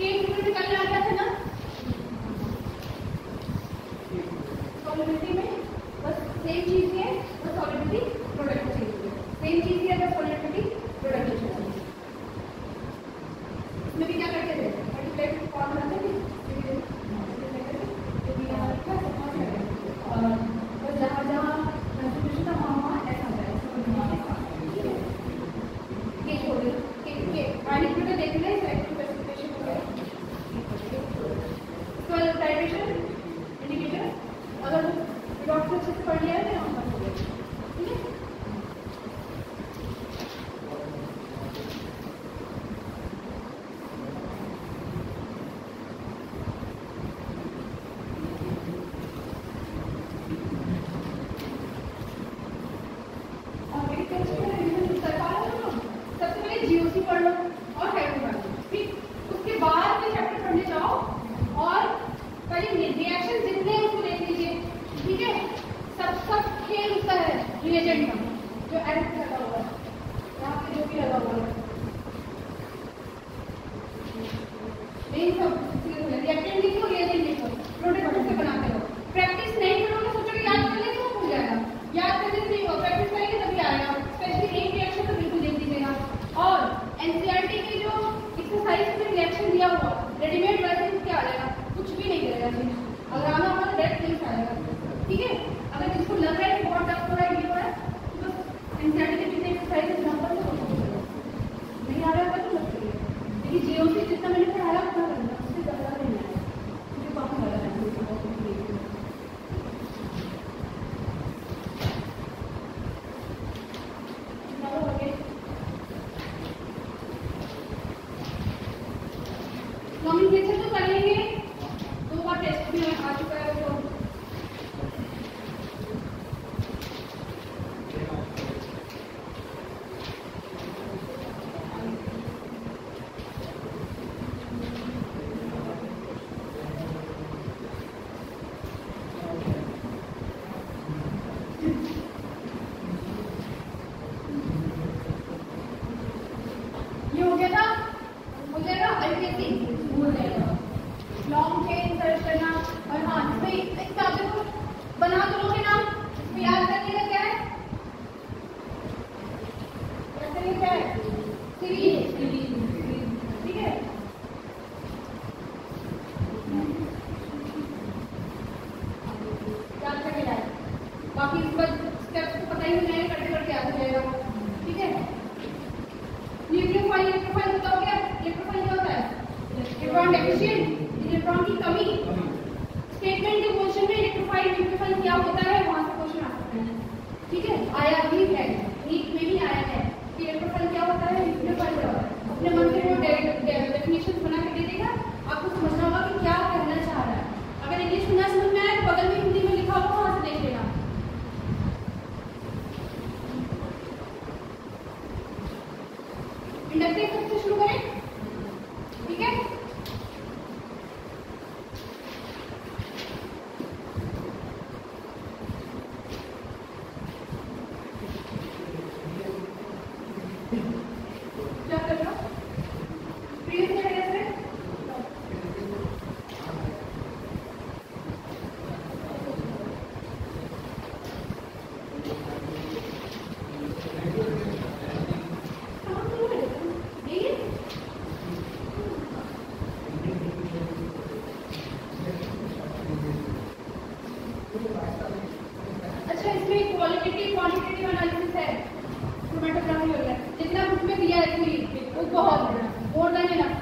Cake में कल आ गया था ना सॉलिडिटी में, बस सेम चीज है, बस सॉलिडिटी प्रोडक्ट चेंज है, सेम चीज है, बस सॉलिडिटी प्रोडक्ट चेंज है। इसमें भी क्या करते थे, मल्टीप्लाई फॉर्म बनाते थे, और जहाँ जहाँ कंट्रीब्यूशन था वहाँ ऐसा होता है। ये छोड़ दो, आयनिक में देख लें इलेक्ट्रिक स्पेसिफिकेशन वगैरह, तो टाइट्रेशन इंडिकेटर अगर डॉक्टर अच्छे से पढ़ लिया है तो यहाँ पर हो गया, ठीक है। नॉमिनक्लेचर तो कर लेंगे, 2 बार टेस्ट में आ चुका है वो। ये हो गया था, हो जाएगा अल्टीमेटली लॉन्ग चेन सर्च करना। और हाँ, इसमें एक टॉपिक को बना तो लोगे ना, इसमें याद करने का क्या है, क्या है सीरीज, ठीक है। याद करके जाए, बाकी इस पर स्टेप्स को पता ही नहीं है, करते करते याद हो जाएगा, ठीक है। न्यूक्लियोफाइल इलेक्ट्रोफाइल बताओ क्या, इलेक्ट्रोफाइल क्या होता है, इलेक्ट्रॉन डेफिशिएंट, इलेक्ट्रॉन की कमी। स्टेटमेंट के क्वेश्चन में इलेक्ट्रोफाइल न्यूक्लियोफाइल क्या होता है वहां से क्वेश्चन आ सकते हैं, ठीक है। आया भी है, नीट में भी आया है कि इलेक्ट्रोफाइल क्या होता है, न्यूक्लियोफाइल क्या होता है। अपने मन से वो डेफिनेशन बना के दे देगा, आपको समझना होगा कि क्या कहना चाह रहा है। अगर इंग्लिश में ना समझ में आए तो बगल में हिंदी में लिखा होगा, वहां से देख लेना। इंडक्टिव सबसे शुरू करें, ठीक है। क्या कर रहा हूँ, प्रीवियस ईयर से अच्छा, इसमें क्वालिटेटिव क्वांटिटेटिव एनालिसिस है, क्रोमेटोग्राफी वगैरह जितना बुक में दिया है वो बहुत मोर देन इनफ।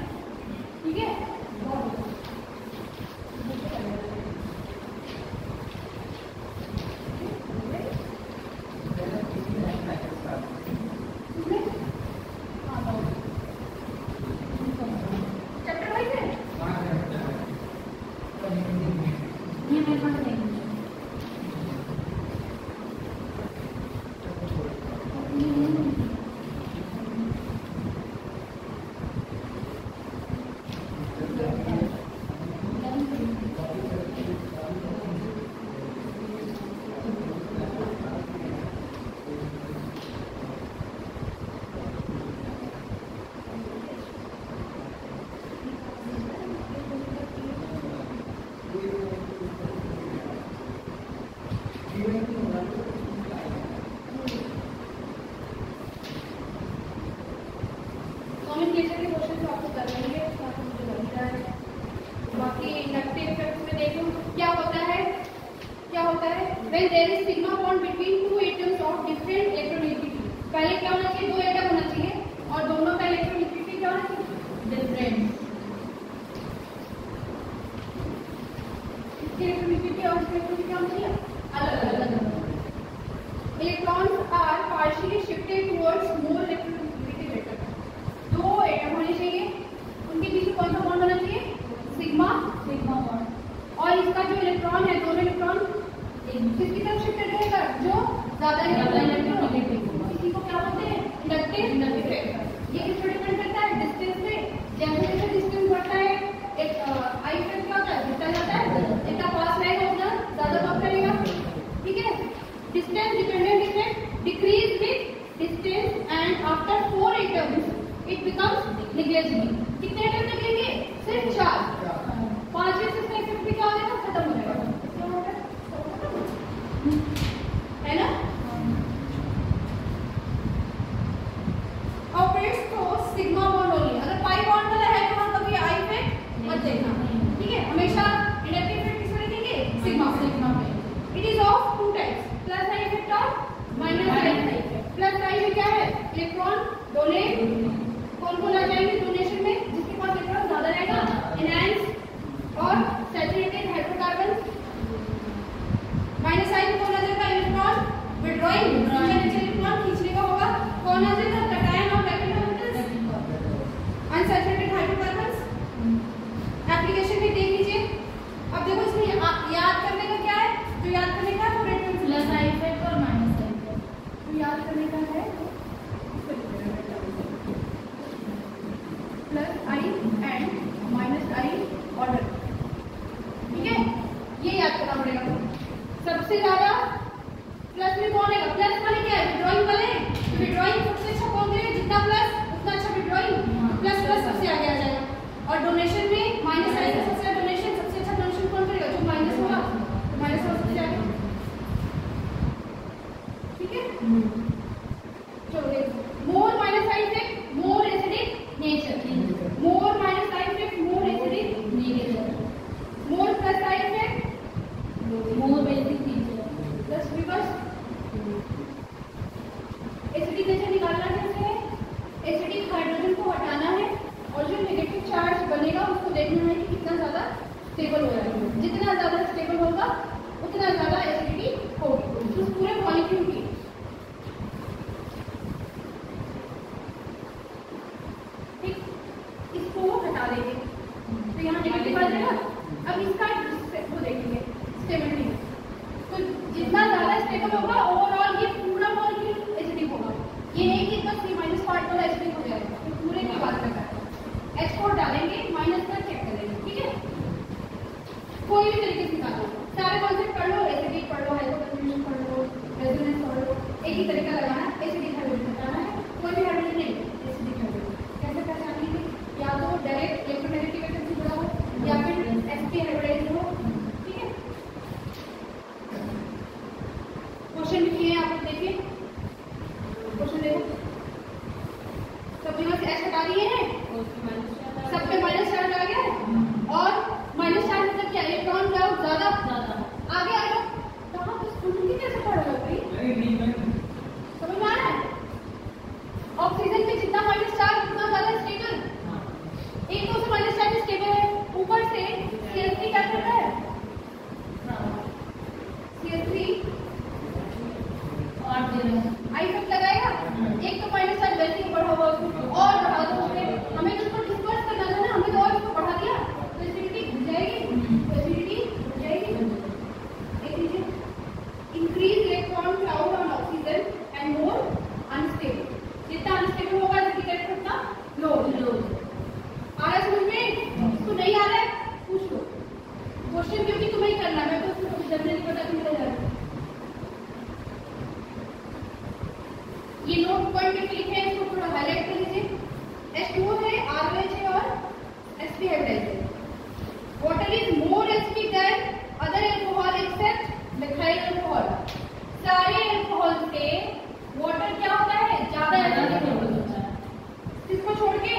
नॉमेनक्लेचर के क्वेश्चन तो आपको कर लेंगे, मुझे लग रहा है। बाकी इंडक्टिव इफेक्ट्स में देखो क्या होता है when there is sigma bond between two atoms of different electronegativity। पहले क्या होना चाहिए, दो एटम होना चाहिए और दोनों का इलेक्ट्रोनेगेटिविटी क्या होना चाहिए, डिफरेंट। इसकी इलेक्ट्रोनेगेटिविटी और इसकी इलेक्ट्रोनेगेटिविटी क्या होना चाहिए, अलग अलग। Electrons are partially shifted towards more electronegativity atom. दो एटम होने चाहिए, उनके बीच में कौन सा बॉन्ड होना चाहिए, सिग्मा बॉन्ड। और इसका जो इलेक्ट्रॉन है, दोनों इलेक्ट्रॉन किसकी तरफ शिफ्टेड रहेगा, जो ज्यादा इलेक्ट्रोनेगेटिव होगा। इसी को क्या बोलते हैं, इंडक्टिव इफेक्ट। ये किस पर डिपेंड करता है, डिस्टेंस पे। जैसे जैसे डिस्टेंस बढ़ता है एक आई इफेक्ट क्या होता है, बढ़ता जाता है। जितना पास रहेगा उतना ज्यादा वर्क करेगा, ठीक है। Distance dependent effect decrease with distance and after 4 atoms it becomes negligible. कितने एटम निकलेंगे, सिर्फ 4। 5वें से इसका इफेक्ट भी क्या हो जाएगा, खत्म हो जाएगा, है ना। और फिर तो सिग्मा बॉन्ड ओनली। अगर पाई बॉन्ड वाला है तो हम कभी आई इफेक्ट मत देखना, ठीक है। हमेशा इंडक्टिव इफेक्ट किसमें लिखेंगे, सिग्मा पे। It is of 2 types, plus I effect और माइनस आई इफेक्ट। प्लस आई में क्या है, इलेक्ट्रॉन डोनेट। कौन कौन आ जाएंगे डोनेशन में, जिसके पास इलेक्ट्रॉन ज्यादा रहेगा, एनहांस और सैचुरेटेड हाइड्रोकार्बन। माइनस आई में कौन आ जाएगा, इलेक्ट्रॉन विड्रॉइंग, इलेक्ट्रॉन खींचने का होगा। कौन आ जाएगा, कैटायन और rapid orbitals, unsaturated hydrocarbons. Application में देख लीजिए। अब देखो इसमें याद करने का क्या है, जो याद करने का है वो रेफरेंस प्लस आई इफेक्ट और माइनस आई इफेक्ट। तो याद करने का है plus I and minus I order, ठीक है। ये याद करना पड़ेगा। सबसे ज्यादा प्लस में कौन है, प्लस वाले क्या है, विड्रॉइंग वाले। विड्रॉइंग सबसे अच्छा कौन करेगा, जितना प्लस उतना अच्छा विड्रॉइंग। प्लस प्लस सबसे आगे आ जाएगा। और डोनेशन में माइनस आई का सबसे डोनेशन, सबसे अच्छा डोनेशन कौन करेगा, जो माइनस होगा, तो माइनस होगा सबसे आगे, ठीक है। चलो देखो, more minus I effect more acidic nature, more minus I effect more acidic nature, more plus I effect more basic nature, plus reverse. Acidic nature निकालना कैसे है, एसिडिक हाइड्रोजन को हटाना है और जो नेगेटिव चार्ज बनेगा उसको देखना है कि कितना ज्यादा स्टेबल हो रहा है। जितना ज्यादा स्टेबल होगा उतना ज्यादा एसिडिटी होगी उस पूरे मॉलिक्यूल की। ठीक, इसको हटा देंगे तो यहाँ नेगेटिव आ जाएगा। अब इसका वो देखेंगे स्टेबिलिटी। तो जितना ज्यादा स्टेबल होगा ओवरऑल ये पूरा मॉलिक्यूल एसिडिक होगा। ये नहीं कि बस ये माइनस पार्ट वाला एसिडिक हो जाएगा, तो पूरे की बात करता है। H4 डालेंगे, माइनस का चेक करेंगे, ठीक है। कोई भी तरीके से निकालो, सारे कॉन्सेप्ट पढ़ लो, एसिडिक पढ़ लो, हाइड्रोजन पढ़ लो, रेजोनेंस पढ़ लो। एक ही तरीका लगाना, एसिडिक हाइड्रोजन बताना है। कोई भी हाइड्रोजन नहीं, एसिडिक हाइड्रोजन कैसे पहचानेंगे, या तो डायरेक्ट इलेक्ट्रोनेगेटिव एटम से जुड़ा हो या फिर sp हाइब्रिडाइज्ड हो, ठीक है। क्वेश्चन लिखिए, आप लोग देखिए क्वेश्चन देखो। सब जगह से S हटा दिए हैं, सब पे माइनस चार्ज आ गया है। और माइनस चार्ज मतलब क्या, इलेक्ट्रॉन का ज्यादा आगे आ गया। कहाँ तो स्टूडेंट कैसे पढ़ रहे हो भाई, समझ में आ रहा है। ऑक्सीजन में जितना माइनस चार्ज उतना ज्यादा स्टेबल। एक तो से माइनस चार्ज स्टेबल है, ऊपर से CH3 क्या कर रहा है, CH3 और आई इफेक्ट लगाएगा। एक तो माइनस चार्ज वैसे ही बढ़ा हुआ उसको और बढ़ा दो, हमें तो उसको डिस्पर्स करना था ना, हमने तो और उसको बढ़ा दिया तो एसिडिटी घट जाएगी, तो एसिडिटी घट जाएगी। देख लीजिए, increase electron cloud on oxygen and more unstable. जितना अनस्टेबल होगा एसिडिटी उतना लो। आ रहा है समझ में, इसको नहीं आ रहा है पूछ लो क्वेश्चन, क्योंकि तुम्हें करना, मैं तो उसको जनरली पता नहीं जा रहा। ये नोट पॉइंट पे लिखे हैं, इसको थोड़ा हाईलाइट कर लीजिए। H2O है, RH है और sp हाइब्रिडाइज्ड है। Water is more acidic than other alcohol except methyl alcohol. सारे अल्कोहल से वाटर क्या होता है, ज्यादा एसिडिक होता है। इसको छोड़ के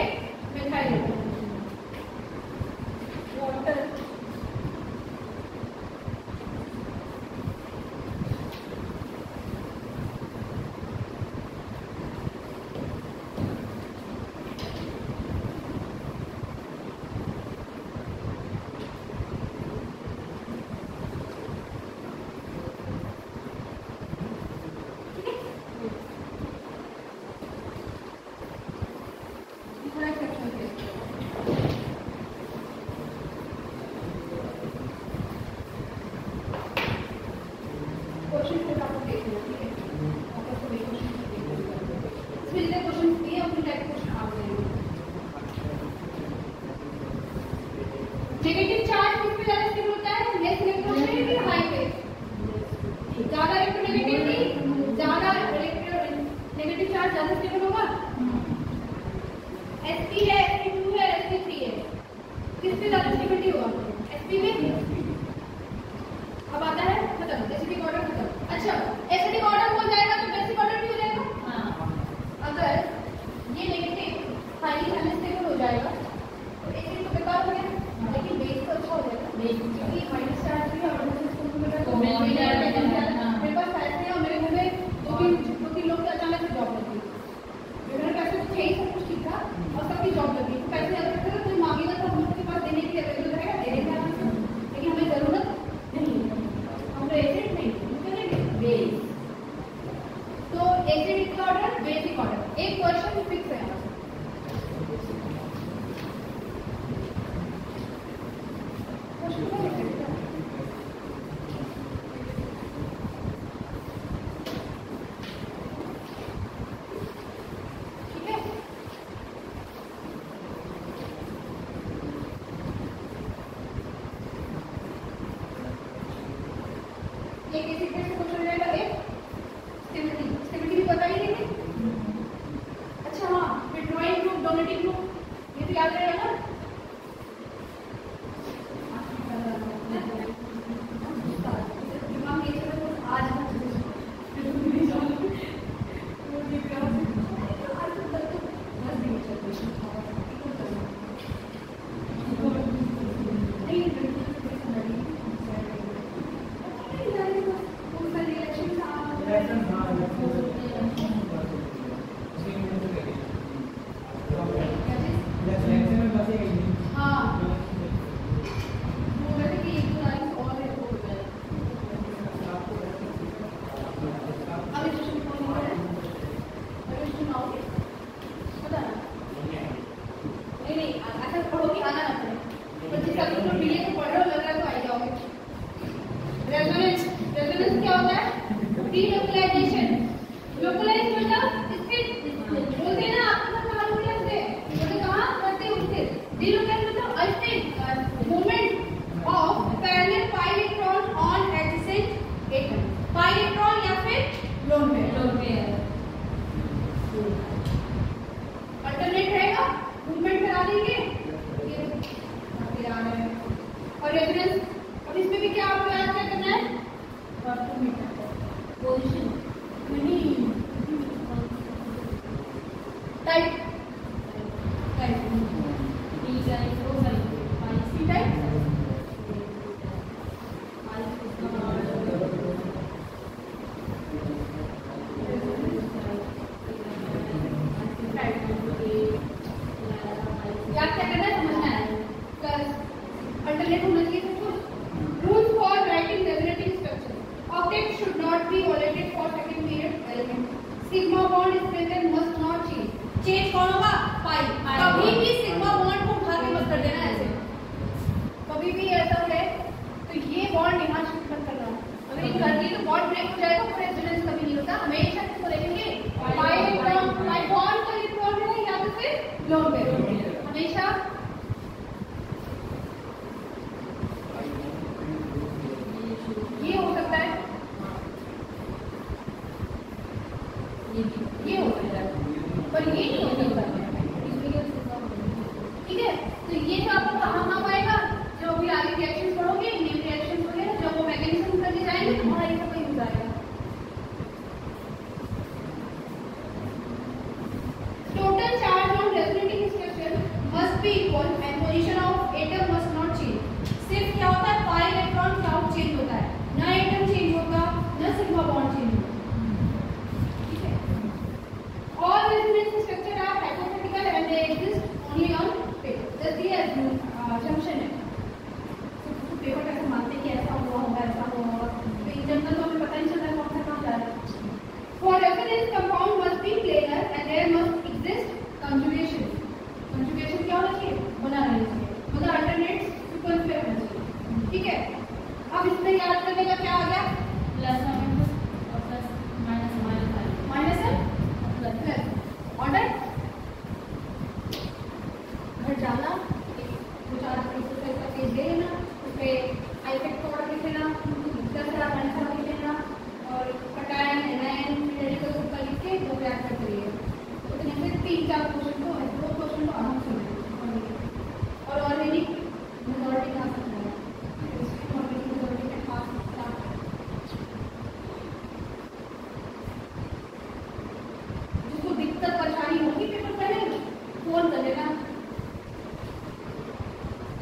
नेगेटिव चार्ज किस पे ज्यादा स्टेबल होता है? लेस इलेक्ट्रोस्टेटिक या हाई पे? ज्यादा इलेक्ट्रोनेगेटिविटी, ज्यादा नेगेटिव चार्ज ज्यादा स्टेबल होगा। sp है, sp2 है, sp3 है, किस पे ज्यादा स्टेबिलिटी होगा? sp में। अब आता है खत्म, एसिडिक ऑर्डर खत्म। अच्छा, एसिडिक ऑर्डर हो जाएगा तो बेसिक ऑर्डर भी हो जाएगा। हाँ, अगर ये नेगेटिव हाईली अनस्टेबल हो जाएगा तो एसिड तो बेकार हो गया, लेकिन बेस तो अच्छा हो जाएगा। क्योंकि माइनस चार्ज भी और तो मेरे पास पैसे और मेरे घर में दो तीन लोग अचानक से जॉब लगी, मेरे पैसे तो थे, सब कुछ ठीक था और सबकी जॉब लगी, तो पैसे अगर रखते कोई मांगेगा तो हम लोग के पास देने के लिए अवेलेबल रहेगा, दे देंगे आराम से, लेकिन हमें जरूरत नहीं, हम लोग एसिड नहीं करेंगे, बेस। तो एसिडिक ऑर्डर, बेसिक ऑर्डर, एक क्वेश्चन फिक्स है। अच्छा हाँ, विड्रॉइंग ग्रुप, डोनेटिंग ग्रुप, ये तो याद रहेगा ना। ले लेना, उसपे आइफेक्ट प्रोडक्ट लिख लेना, दूसरा आंसर लिख लेना और कटायन एनायन मेडिकल ग्रुप लिख के वो रिएक्ट करिए। तो इतने से 3-4 क्वेश्चन को दो क्वेश्चन को आराम से और ऑर्गेनिक मेथोडोलॉजी का सकता है, ऑर्गेनिक मेथोडोलॉजी के पास जिसको दिक्कत परेशानी होगी पेपर पढ़ने फोन कर लेना।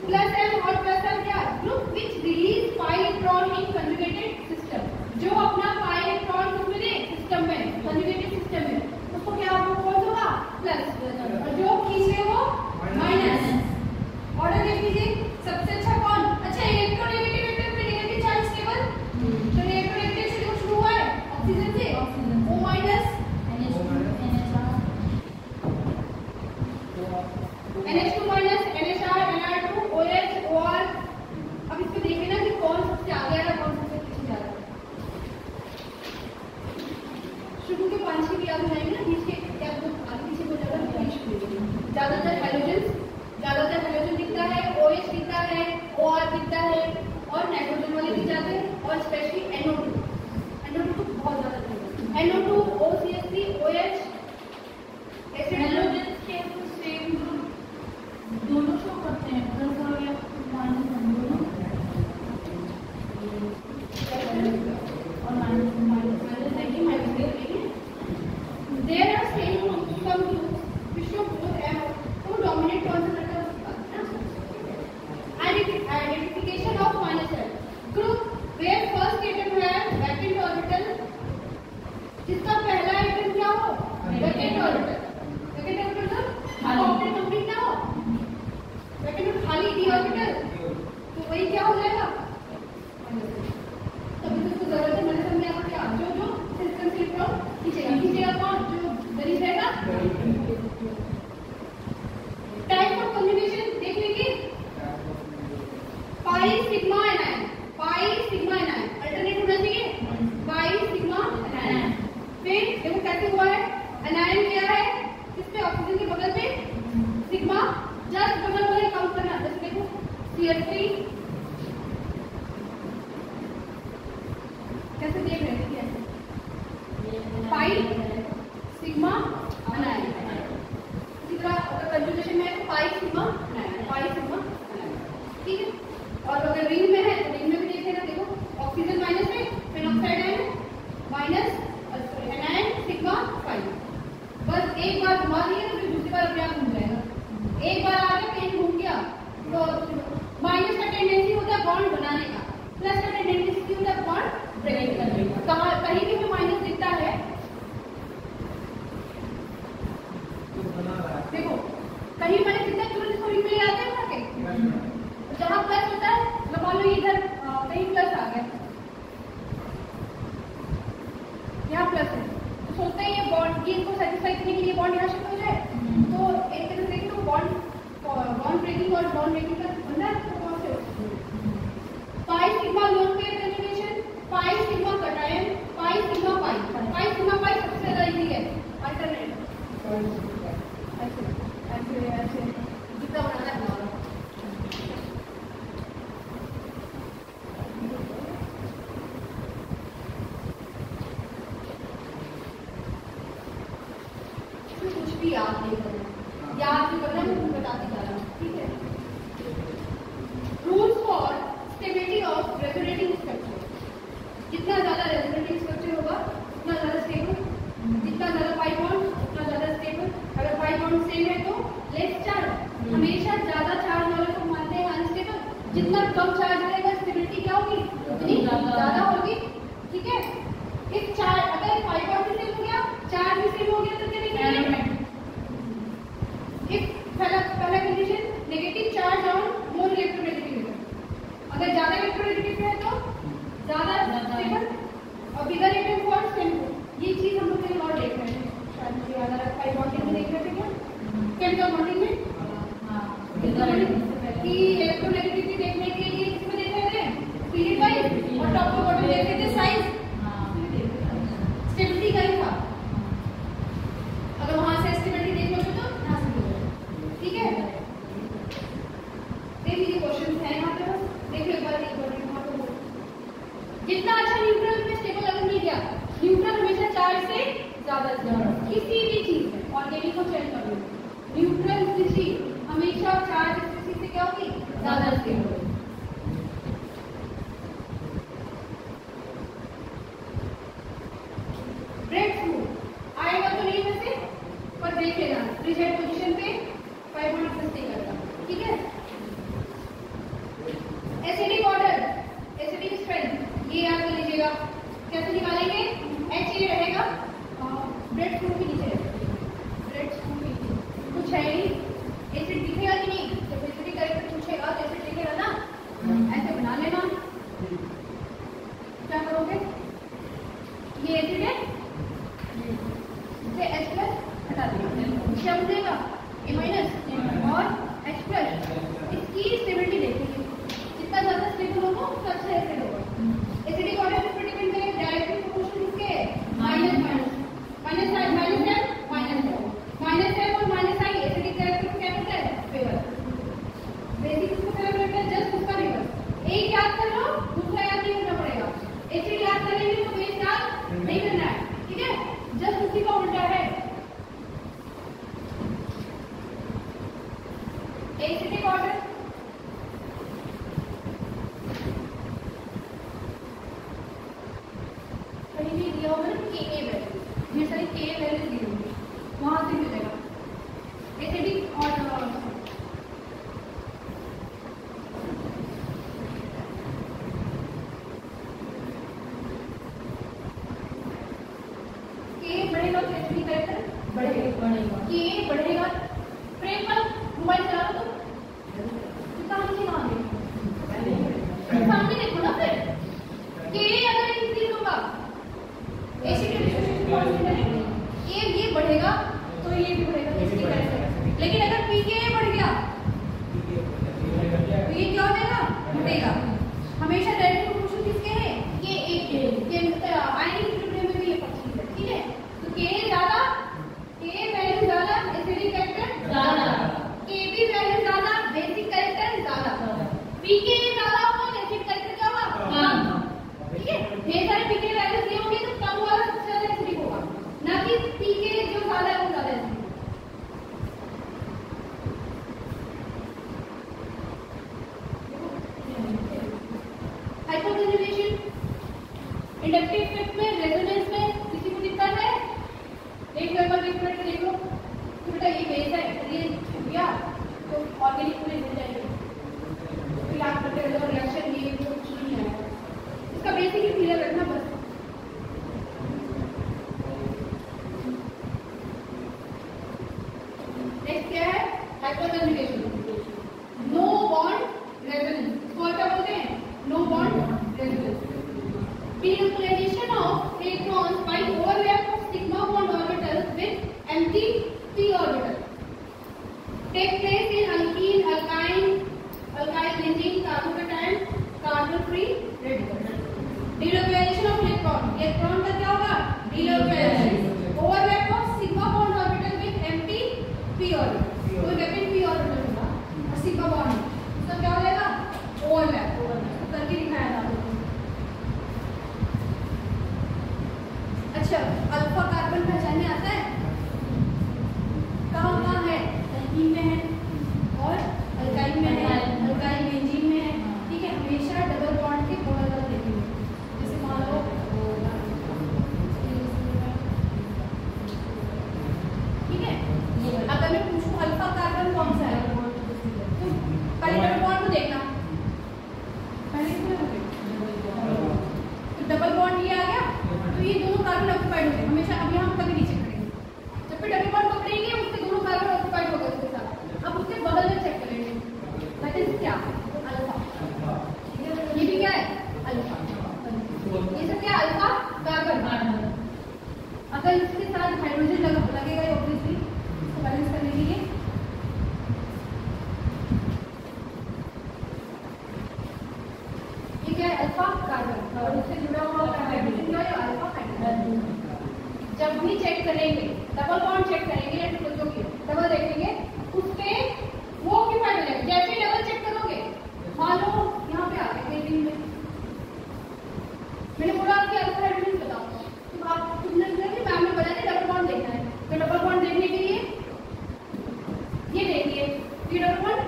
प्लस एम और प्लस एम क्या? Group which release pi electron in conjugated system, जो अपना पाई इलेक्ट्रॉन उसमें दे सिस्टम में, कंजुगेटेड सिस्टम में, उसको क्या बोल होगा? प्लस, और जो खींचे वो माइनस। ऑर्डर देख लीजिए, सबसे अच्छा कौन? अच्छा इलेक्ट्रोनेगेटिव इलेक्ट्रॉन पे नेगेटिव चार्ज स्टेबल, तो इलेक्ट्रोनेगेटिव से जो शुरू हुआ है ऑक्सीजन से, O minus NH2 minus NHR NR2 OH OR। अब इसको देखिए ना कि कौन सबसे आगे आ रहा है, कौन सबसे पीछे जा रहा है। शुरू के 5 याद हो जाएंगे ना, बीच के क्या तो आगे पीछे को ज्यादातर हाइड्रोजन दिखता है, OH दिखता है, OR दिखता है और नाइट्रोजन वाले दिख जाते हैं, और स्पेशली NO2 तो बहुत ज्यादा दिखता है। NO2 OCH3 OH हाइड्रोजन के सेम ग्रुप दोनों शो करते हैं, प्लस और या माइनस दोनों, और माइनस देखिए, माइनस देखिए। There are some groups which show both M to dominate concept identification of minus L group where first atom है vacant orbital, जिसका पहला atom क्या हो? vacant orbital ऑर्बिटल कंप्लीट ना हो, वैकेंट खाली d ऑर्बिटल, तो वही क्या हो जाएगा? तभी तो उसको जरूरत है, मैंने समझा आपको क्या जो सिस्टम से इलेक्ट्रॉन खींचेगा कौन? जो गरीब रहेगा। टाइप ऑफ कंजुगेशन देख लीजिए, पाई सिग्मा एनायन, अल्टरनेट होना चाहिए, पाई सिग्मा एनायन। फिर देखो कैसे हुआ है, एनायन क्या है, इसमें ऑक्सीजन के बगल में सिग्मा, जस्ट बगल वाले काउंट करना, जैसे देखो CH3 कैसे देख रहे हैं, पाई सिग्मा एनायन। इसी तरह अगर कंजुगेशन में है तो पाई सिग्मा एनायन, ठीक है। और अगर रिंग में है तो रिंग में भी देख लेना, देखो ऑक्सीजन माइनस में, phenoxide ion minus, anion sigma 5। बस एक बार घुमा दिया तो फिर दूसरी बार अपने आप घूम जाएगा। एक बार आगे पेन घूम गया तो माइनस का टेंडेंसी होता है बॉन्ड बनाने का, प्लस का टेंडेंसी होता है बॉन्ड ब्रेक करने का। कहीं भी माइनस दिखता है, देखो कहीं माइनस दिखता है तुरंत इसको रिंग में ले आते हैं के, जहाँ प्लस होता है, मान लो इधर कहीं प्लस आ गया, यहाँ प्लस है, सोचते हैं ये बॉन्ड की इसको सेटिस्फाई करने के लिए बॉन्ड यहाँ शिफ्ट हो जाए, तो एक तरह से तो बॉन्ड ब्रेकिंग और बॉन्ड ब्रेकिंग का बंदा है, तो कौन से pi sigma lone pair conjugation, pi sigma cation, pi sigma pi सबसे ज्यादा इजी है, अल्टरनेट ऐसे जितना बनाना है बना लो। याद नहीं करना, याद नहीं करना, मैं बताती जा रहा हूँ, ठीक है। Rules for stability of resonating structure, जितना ज्यादा रेजोनेटिंग स्ट्रक्चर होगा उतना ज्यादा स्टेबल, जितना ज्यादा पाई बॉन्ड उतना ज्यादा स्टेबल। अगर पाई बॉन्ड सेम है तो लेस चार्ज, हमेशा ज्यादा चार्ज वाले को मानते हैं अनस्टेबल, जितना कम चार्ज रहेगा स्टेबिलिटी क्या होगी? उतनी ज्यादा होगी, ठीक है। इस चार्ज अगर पाई बॉन्ड भी सेम हो गया, चार्ज भी सेम हो गया, तो क्या निकलेगा? पहला condition negative charge on more electronegative, अगर ज्यादा इलेक्ट्रोनेगेटिव है तो ज्यादा स्टेबल, और बिगर एटम फॉर सेम। ये चीज हम लोग कहीं और देख रहे हैं, शायद मुझे याद आ रहा है, पाई बॉन्डिंग में देख रहे थे क्या, केमिकल बॉन्डिंग में, कि इलेक्ट्रोनेगेटिविटी देखने के लिए किसमें देख रहे थे? पीरियड वाइज, और टॉप टू बॉटम देख रहे थे साइज, स्टेबिलिटी का ही था। अगर वहां से स्टेबिलिटी देख लो तो यहाँ से, ठीक है। देखिए क्वेश्चन है यहाँ पे। और चार्ज स्पीसीज से क्या होगी, ज्यादा स्टेबल होगी। ब्रेड स्मूथ आएगा तो नहीं वैसे, पर देख लेना रिजिड पोजीशन पे 5 बॉन्ड से स्टे करता, ठीक है। एसिडिक ऑर्डर, एसिडिक स्ट्रेंथ ये याद कर लीजिएगा। कैसे निकालेंगे, एच ये रहेगा, ब्रेड स्मूथ भी नीचे रहेगा, ब्रेड स्मूथ भी कुछ है नहीं, एसिड दिखेगा कि नहीं, जब एसिडिक कैरेक्टर पूछेगा तो एसिड दिखेगा ना, ऐसे बना लेना। क्या करोगे, ये एसिड है, इसे H प्लस हटा देगा, क्या बचेगा A माइनस और H प्लस। इसकी स्टेबिलिटी देखेंगे, जितना ज्यादा स्टेबल होगा उतना अच्छा एसिड होगा। एसिडिक ऑर्डर पे डिपेंड करेगा डायरेक्टली प्रोपोर्शनल किसके, माइनस माइनस माइनस आई माइनस है माइनस है माइनस है और माइनस आई एसिडिक कैरेक्टर को क्या करता है, फेवर। बेसिक इसको फेवर करता है, जस्ट उसका रिवर्स। एक याद कर लो, दूसरा याद नहीं करना पड़ेगा। एसिड याद करेंगे तो बेस याद नहीं करना है, ठीक है, जस्ट उसी का उल्टा है। एसिडिक ऑर्डर कहीं भी दिया होगा ना Ka वैल्यू, ये सारी Ka वैल्यू दी होगी, वहां से मिलेगा एसिडिक ऑर्डर। बढ़ेगा तो एसिडिक कैरेक्टर बढ़ेगा, Ka बढ़ेगा। प्रेम पर मोबाइल चला लो तो सामने से कहाँ देखो, सामने देखो ना। फिर Ka अगर इंक्रीज होगा ये बढ़ेगा तो ये भी बढ़ेगा, एसिडिक कैरेक्टर। लेकिन अगर pKa बढ़ गया तो ये क्या हो जाएगा, घटेगा। हमेशा डायरेक्ट प्रोपोर्शन किसके है, Ka आयनिक इक्विलिब्रियम में भी ये पॉसिबल है, ठीक है। तो Ka ज्यादा, Ka वैल्यू ज्यादा, एसिडिक कैरेक्टर ज्यादा, Kb वैल्यू ज्यादा, बेसिक कैरेक्टर ज्यादा, pKa ज्यादा होगा तो एसिडिक कैरेक्टर क्या होगा, कम, ठीक है। ये सारे pKa वैल्यूज दिए होंगे तो कम वाला सबसे ज्यादा एसिडिक होगा, ना कि pKa जो ज्यादा है वो ज्यादा एसिडिक। हाइपोकंजुगेशन, इंडक्टिव इफेक्ट में, रेजोनेंस में किसी को दिक्कत है, एक मिनट देख लो। तो बेटा ये बेस है, ये छूट गया तो ऑर्गेनिक पूरे मिल जाएंगे, फिर आप करते रहो रिएक्शन, ये कुछ नहीं आएगा। इसका बेसिक ही क्लियर रखना बस। नेक्स्ट क्या है, हाइपोकंजुगेशन, नो बॉन्ड रेजोनेंस, इसको क्या बोलते हैं, no bond resonance. Denucleation of electrons by overlap of sigma bond orbitals with empty p orbital take place in alkene, alkyne, alkyl benzene, carbocation, carbon free radicals. Denucleation of electron, electron का क्या होगा, denucleation, overlap of sigma bond orbital with empty p orbital, कोई vacant p orbital होगा और sigma bond, तो क्या हो जाएगा, overlap करके दिखाया था। अच्छा, अल्फा कार्बन पहचानने आता है, कहाँ है, एल्कीन में है और अल्काइल में है, अल्काइल बेंजीन में है, ठीक है। हमेशा डबल बॉन्ड के बगल देखेंगे, जैसे मान लो ठीक है। अगर मैं पूछूं अल्फा कार्बन कौन सा है, तो पहले डबल बॉन्ड को देखना, पहले तो डबल बॉन्ड ये आ गया तो ये दोनों कार्बन ऑक्यूपाइड होंगे हमेशा। अभी हम कभी नीचे करेंगे, जब भी डबल बॉन्ड पकड़ेंगे उसके दोनों कार्बन ऑक्यूपाइड होगा उसके साथ। अब उसके बगल में चेक करेंगे, दैट इज क्या, अल्फा, ये भी क्या है, अल्फा, ये सब क्या, अल्फा कार्बन। अगर इसके साथ हाइड्रोजन लगेगा ऑब्वियसली इसको बैलेंस करने के लिए, ये क्या है, अल्फा कार्बन और उससे जुड़ा हुआ हाइड्रोजन जो है अल्फा हाइड्रोजन। जब भी चेक करेंगे, डबल बॉन्ड चेक करेंगे या ट्रिपल की डबल देखेंगे, उस पे वो ऑक्यूपाइड हो जाएगा। जैसे डबल चेक करोगे, मान लो यहाँ पे आ गए पेंटिंग में, मैंने बोला कि अल्फा हाइड्रोजन बताओ, तो आप तुमने मैम ने बताया डबल बॉन्ड देखना है, तो डबल बॉन्ड देखने के लिए ये देखिए, ये डबल बॉन्ड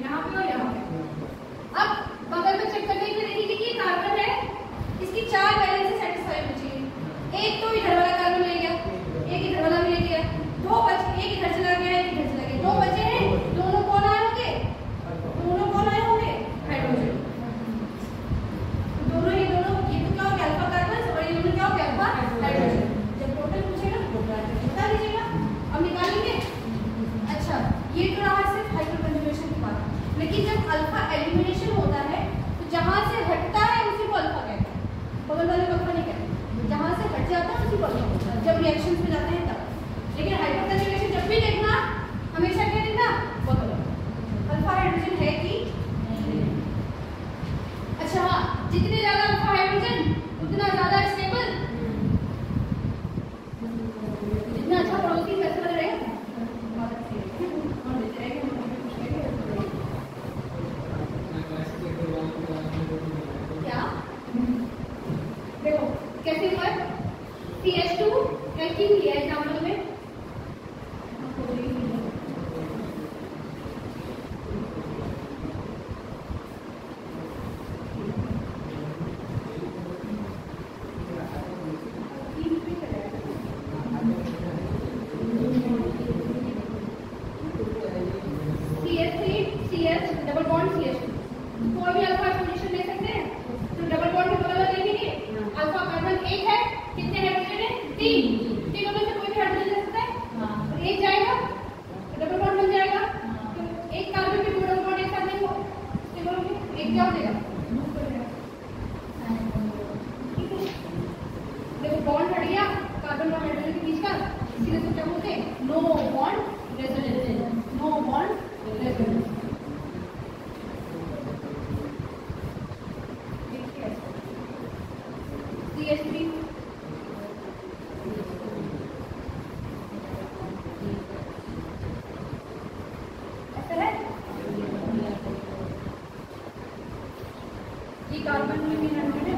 यहाँ पे और यहाँ पे। अब बगल में चेक करने के लिए देखिए कि ये कार्बन है, इसकी 4 वैलेंसी सेटिस्फाई होनी चाहिए। एक तो इधर वाला कार्बन ले गया, एक इधर वाला भी ले गया, 2 बचे, एक इधर चला गया, एक इधर चला गया, 2 बचे हैं। दोनों कौन आए होंगे? दोनों कौन आए होंगे? हाइड्रोजन। दोनों ये तो क्या हो गया? अल्फा कार्बन और ये दोनों क्या हो गया? Alpha hydrogen. जब टोटल पूछेगा तो बता दीजिएगा। अब निकालेंगे। अच्छा, ये तो रहा सिर्फ हाइड्रो कंजुगेशन की बात, लेकिन जब अल्फा एलिमिनेशन होता है तो जहां से हटता है उसी को अल्फा कहते हैं, बगल वाले को अल्फा नहीं कहते। जहां से हट जाता है उसी को अल्फा कहते हैं, जब रिएक्शंस में जाते हैं तब। लेकिन हाइड्रो कंजुगेशन जब भी देखना, हमेशा क्या देखना? बगल अल्फा हाइड्रोजन है कि नहीं। अच्छा हाँ, जितने ज्यादा अल्फा हाइड्रोजन उतना ज्यादा स्टेबल, जितना अच्छा पड़ोसी वैसे वाला रहेगा। क्या देखो कैसे हुआ है? CH2 एल्कीन लिया है एग्जाम्पल में, CH3CH डबल बॉन्ड CH2। कोई भी अल्फा पोजीशन ले सकते हैं तो डबल बॉन्ड के बगल में देखेंगे अल्फा कार्बन 1 है, कितने हाइड्रोजन है? 3। तीनों में से कोई भी हाइड्रोजन ले सकता है तो 1 जाएगा, डबल बॉन्ड बन जाएगा। तो एक कार्बन के 2 डबल बॉन्ड एक साथ नहीं हो, एक क्या हो जाएगा? देखो बॉन्ड हट गया कार्बन और हाइड्रोजन के बीच का, इसीलिए तो क्या बोलते हैं? No bond resonance. No bond resonance. CH3 ऐसा है, ये कार्बन में भी हाइड्रोजन है।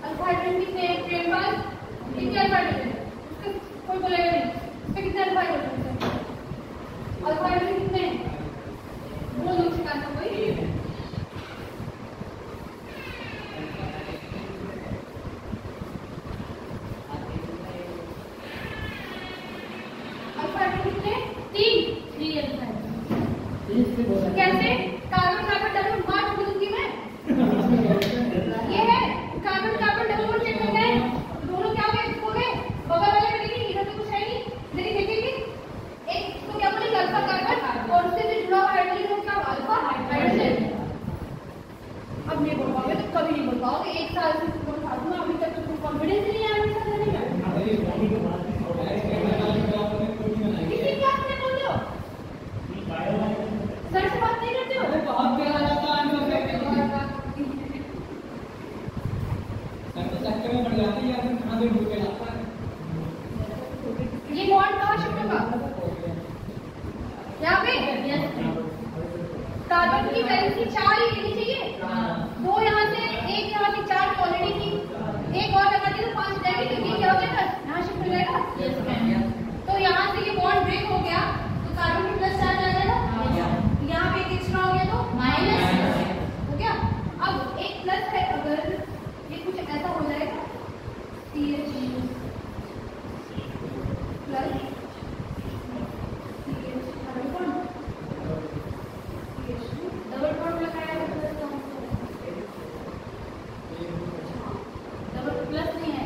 अल्फा हाइड्रोजन कितने हैं? 12 कितने अल्फा हाइड्रोजन? कोई बोलेगा नहीं इसका कितने अल्फा हाइड्रोजन है? अल्फा हाइड्रोजन कितने हैं? बोल दो शिकायत कोई। अल्फा हाइड्रोजन कितने? 3 अल्फा हाइड्रोजन। कैसे? कार्बन कार्बन डबल बॉन्ड दूंगी मैं। ये है carbon carbon double bond check करना है, दोनों क्या हो गए? बगल वाले में देखेंगे, इधर तो कुछ है नहीं, लेकिन देखेंगे एक तो क्या बोलेंगे? अल्फा कार्बन और उससे जो जुड़ा हुआ हाइड्रोजन हो क्या? Alpha hydrogen. अब नहीं बोल पाओगे तो कभी नहीं बोल पाओगे। 1 साल से तुमको बता दूंगा, अभी तक तो तुम कॉन्फिडेंस नहीं है आगे साथ रहने का। किसी क्लास में बोल दो, सर से बात नहीं करते हो? बहुत प्यारा लगता है इनका फैक्टर तो चक्कर में पड़ जाती है, फिर कहाँ से ढूंढ के लाता है। ये बॉन्ड कहाँ शिफ्ट होगा? यहाँ पे कार्बन की वैलेंसी 4 ही लेनी चाहिए। 2 यहाँ से, 1 यहाँ से, 4 ऑलरेडी थी, एक और लगा दी तो 5 जाएगी, तो ये क्या हो जाएगा? यहाँ शिफ्ट हो जाएगा। तो यहाँ से ये बॉन्ड ब्रेक हो गया तो कार्बन की प्लस चार्ज आ जाएगा, यहाँ पे एक एक्स्ट्रा हो गया तो माइनस हो गया। अब एक प्लस है, अगर ये कुछ ऐसा हो जाएगा CH प्लस डबल बॉन्ड लगाया है, डबल प्लस नहीं है,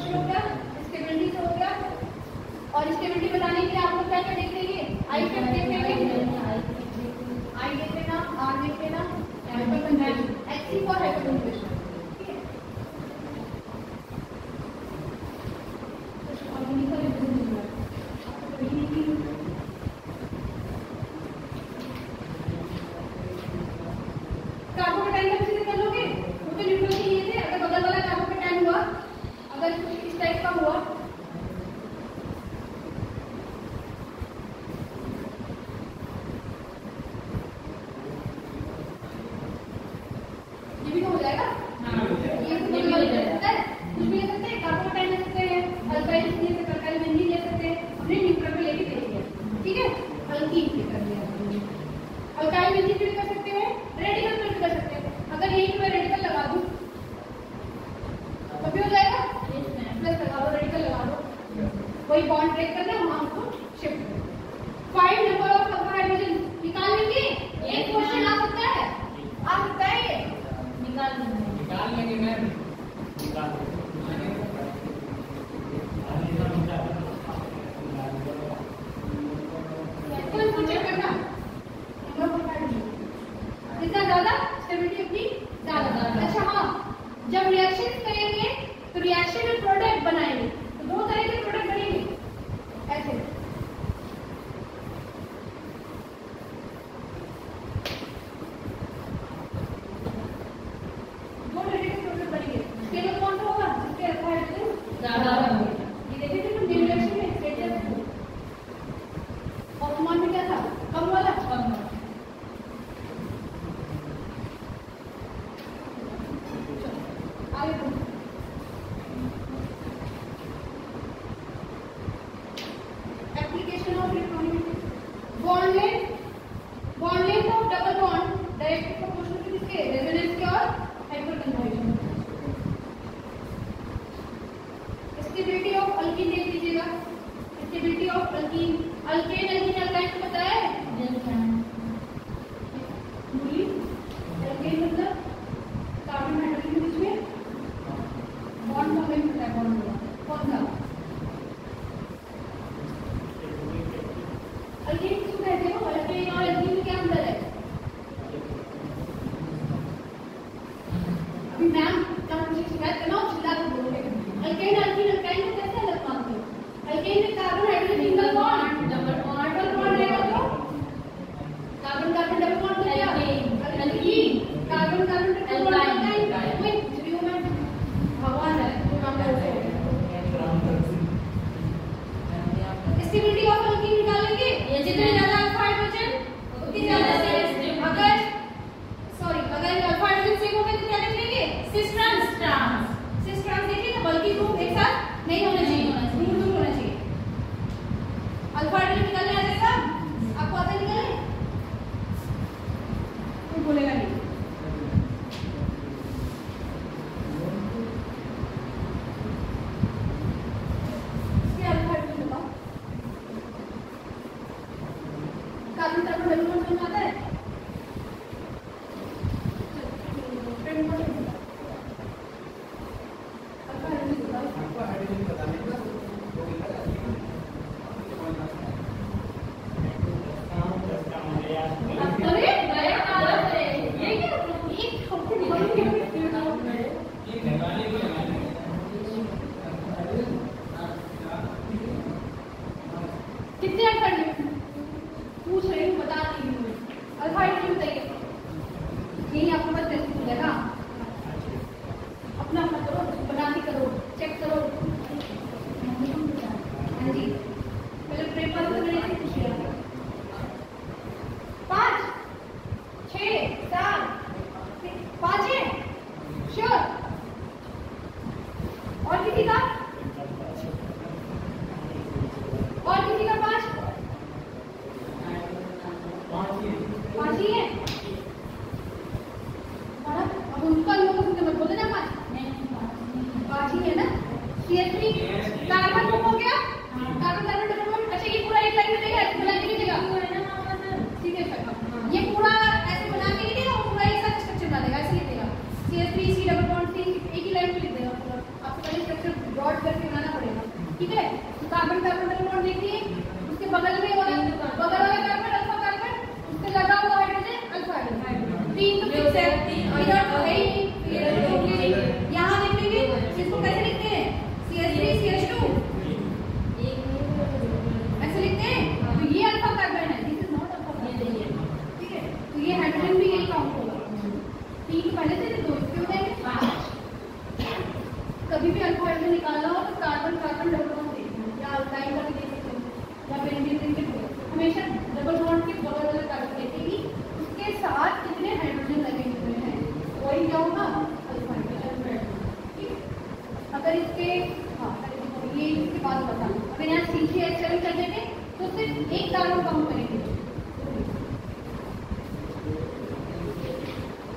क्वेश्चन हो गया, स्टेबिलिटी से हो गया। और स्टेबिलिटी बताने के लिए आप लोग क्या क्या देखेंगे? आई इफेक्ट देखेंगे, आई देख लेना, आर देख लेना, हाइपरकंट्रेक्शन, एक्सी फॉर हाइपरकंट्रेक्शन। ठीक है, और निकल कार्बोकेटाइन का किसी कर लोगे, वो तो न्यूट्रल ही ये थे। अगर बगल वाला कार्बोकेटाइन हुआ, अगर कुछ इस टाइप का हुआ, ये भी तो हो जाएगा। ये तो हो सकता है, कुछ भी ले सकते हैं, कार्बोकेटाइन ले सकते हैं, अल्काइल ले सकते हैं, अल्काइल बेंजीन ले सकते हैं, हमने न्यूट्रल पे लेके देख लिया। ठीक है, अल्कीन पे कर लिया, अल्काइल बेंजीन पे कर सकते हैं, रेडिकल पे कर सकते हैं। अगर यही पे मैं रेडिकल लगा दूं तो भी हो जाएगा, प्लस लगा दो, रेडिकल लगा दो, वही बॉन्ड ब्रेक करना, वहां उसको शिफ्ट करो। Find number of alpha hydrogen निकाल लेंगे, एक क्वेश्चन आ सकता है, आ सकता है, ये निकाल लेंगे मैम, निकाल तो इसको चेक करना, नंबर ऑफ हाइड्रोजन जितना ज्यादा स्टेबिलिटी अपनी ज्यादा। अच्छा हाँ, जब रिएक्शन करेंगे तो रिएक्शन में प्रोडक्ट बनाएंगे, तो दो तरह के प्रोडक्ट बनेंगे ऐसे। दो तरह के प्रोडक्ट बनेंगे, स्टेबल कौन सा होगा? जिसके अल्फा हाइड्रोजन ज्यादा होंगे। ये देखिए थे तुम रिएक्शन में स्टेटस और अनुमान में क्या था? कम वाला, कम वाला। Application of electronic bond length of double bond direct proportional to किसके? रेजोनेंस के और हाइपरकंजुगेशन। स्टेबिलिटी ऑफ अल्कीन देख लीजिएगा, stability of alkene, alkane alkene alkyne को पता है? अल्केन मतलब कार्बन हाइड्रोजन के बीच में बॉन्ड होता है, बॉन्ड कौन सा? अल्केन किसको कहते हो? अल्केन और अल्कीन में क्या अंतर है? अभी मैम का मुझे शिकायत करना और चिल्ला के बोलोगे। अल्केन अल्कीन अल्काइन को कैसे अलग मानते हो? अल्केन में carbon hydrogen single bond, double bond रहेगा तो कार्बन कार्बन डबल बॉन्ड हो गया alkyne, carbon carbon triple bond alkyne. कोई कुछ भी हो, मैं भगवान है तो काम करते हैं। स्टेबिलिटी ऑफ अल्कीन निकालेंगे, जितने ज्यादा अल्फा हाइड्रोजन उतनी ज्यादा स्टेबिलिटी। अगर अल्फा हाइड्रोजन से होंगे तो क्या देखेंगे? सिस ट्रांस देखिए, बल्कि ग्रुप एक साथ नहीं होने चाहिए, दूर होना चाहिए। अल्फा हाइड्रोजन निकालने आ जाएगा, आपको आता है निकालने? कोई बोलेगा नहीं। कार्बन कार्बन डबल बॉन्ड समझ आता है? कितने अल्फा हाइड्रोजन पूछ रही हूँ, बता रही हूँ। अल्फा हाइड्रोजन बताइए, यही आपको बस टेस्ट हो जाएगा। अपना अपना करो, बना के करो, चेक करो। हाँ जी, पहले पेपर से मैंने पूछ लिया। 5 6 7 5 है श्योर? और किसी का? और किसी का 5 ही है? अब उनका लोगों से मत बोले ना, 5 ही है ना? CH3 कार्बन को हो गया, कार्बन कार्बन डबल बॉन्ड। अच्छा ये पूरा एक लाइन में देगा, बना के लिखेगा ठीक है सर, ये पूरा ऐसे बना के लिखेगा, वो पूरा एक साथ स्ट्रक्चर बना देगा, ऐसे लिखेगा CH3 C double bond C, एक ही लाइन में लिख देगा पूरा। आपको पहले स्ट्रक्चर ब्रॉड करके कभी भी अल्फा हाइड्रोजन निकालना हो तो कार्बन कार्बन डबल बॉन्ड देखना है, या अल्काइल का भी देख सकते हो या फिर इंडियन हमेशा डबल बॉन्ड के बगल वाले कार्बन देखेगी, उसके साथ कितने हाइड्रोजन लगे हुए हैं वही क्या होगा अल्फा हाइड्रोजन। ठीक, अगर इसके ये इसके बाद बताना, अगर यहाँ CCH7 कर देंगे तो सिर्फ एक कार्बन काउंट करेंगे।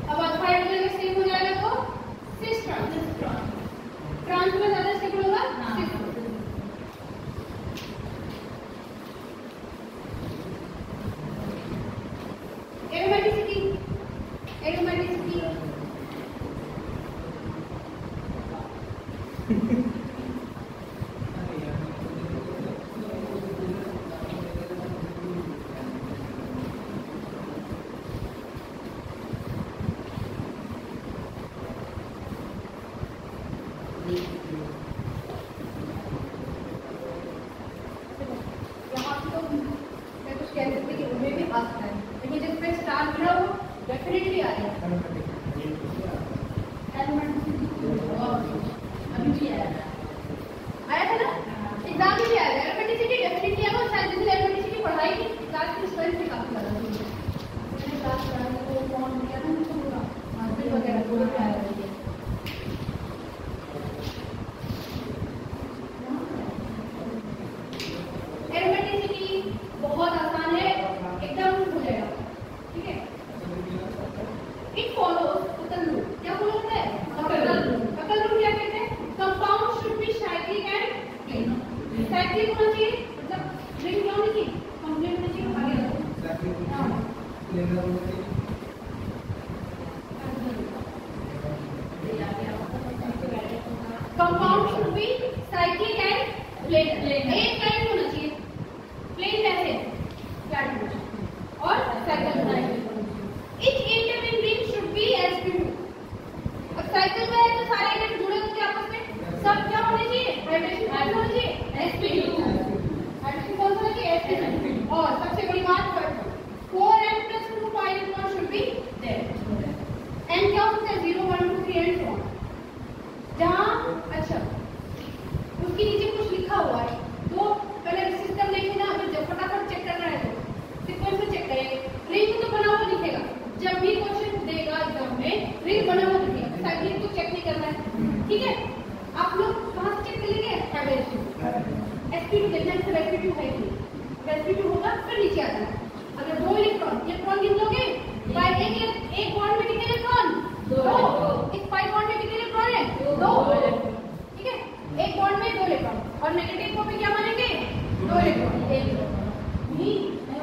अब अल्फा हाइड्रोजन में सेम हो जाएगा तो सिस ट्रांस में ज्यादा स्टेबल होगा। एरोमेटिसिटी बहुत आसान है, एकदम हो जाएगा। ठीक है, इट फॉलोज अकल रूल। क्या फॉलो होता है? अकल रूल क्या कहते हैं? Compound should be cyclic and plane. Cyclic होना चाहिए मतलब रिंग क्या होनी चाहिए? कंप्लीट होनी चाहिए। आगे compound should be cyclic and plane. एक लाइन होना चाहिए, प्लेन कैसे फ्लैट और साइकिल होना चाहिए। Each atom in ring should be sp2। अब साइकिल में है तो सारे एटम जुड़े होंगे आपस में, सब क्या होने चाहिए? हाइड्रोजन बॉन्ड होना चाहिए sp2। हाइड्रोजन बॉन्ड होना चाहिए sp2। और सबसे बड़ी बात 4n + 2 pi electron should be there। n क्या होता है? 0 1 2 3 and so on। जहाँ अच्छा उसके नीचे कुछ लिखा हुआ है तो पहले सिस्टम देखिए ना, अगर जब फटाफट चेक करना है तो सीक्वेंस में चेक करें। रिंग तो बना हुआ दिखेगा, जब भी क्वेश्चन देगा एग्जाम में रिंग बना हुआ दिखेगा, साइक्लिक को चेक नहीं करना है। ठीक है, आप लोग कहाँ से चेक करेंगे? sp2 देखना है, sp2 है कि sp2 होगा फिर नीचे आ जाना। अगर दो इलेक्ट्रॉन गिन लोगे बाय एक बॉन्ड में कितने इलेक्ट्रॉन? 2। इस पाई बॉन्ड में कितने इलेक्ट्रॉन है? 2। ठीक है, एक बॉन्ड में 2 इलेक्ट्रॉन और नेगेटिव को भी क्या मानेंगे? 2 इलेक्ट्रॉन।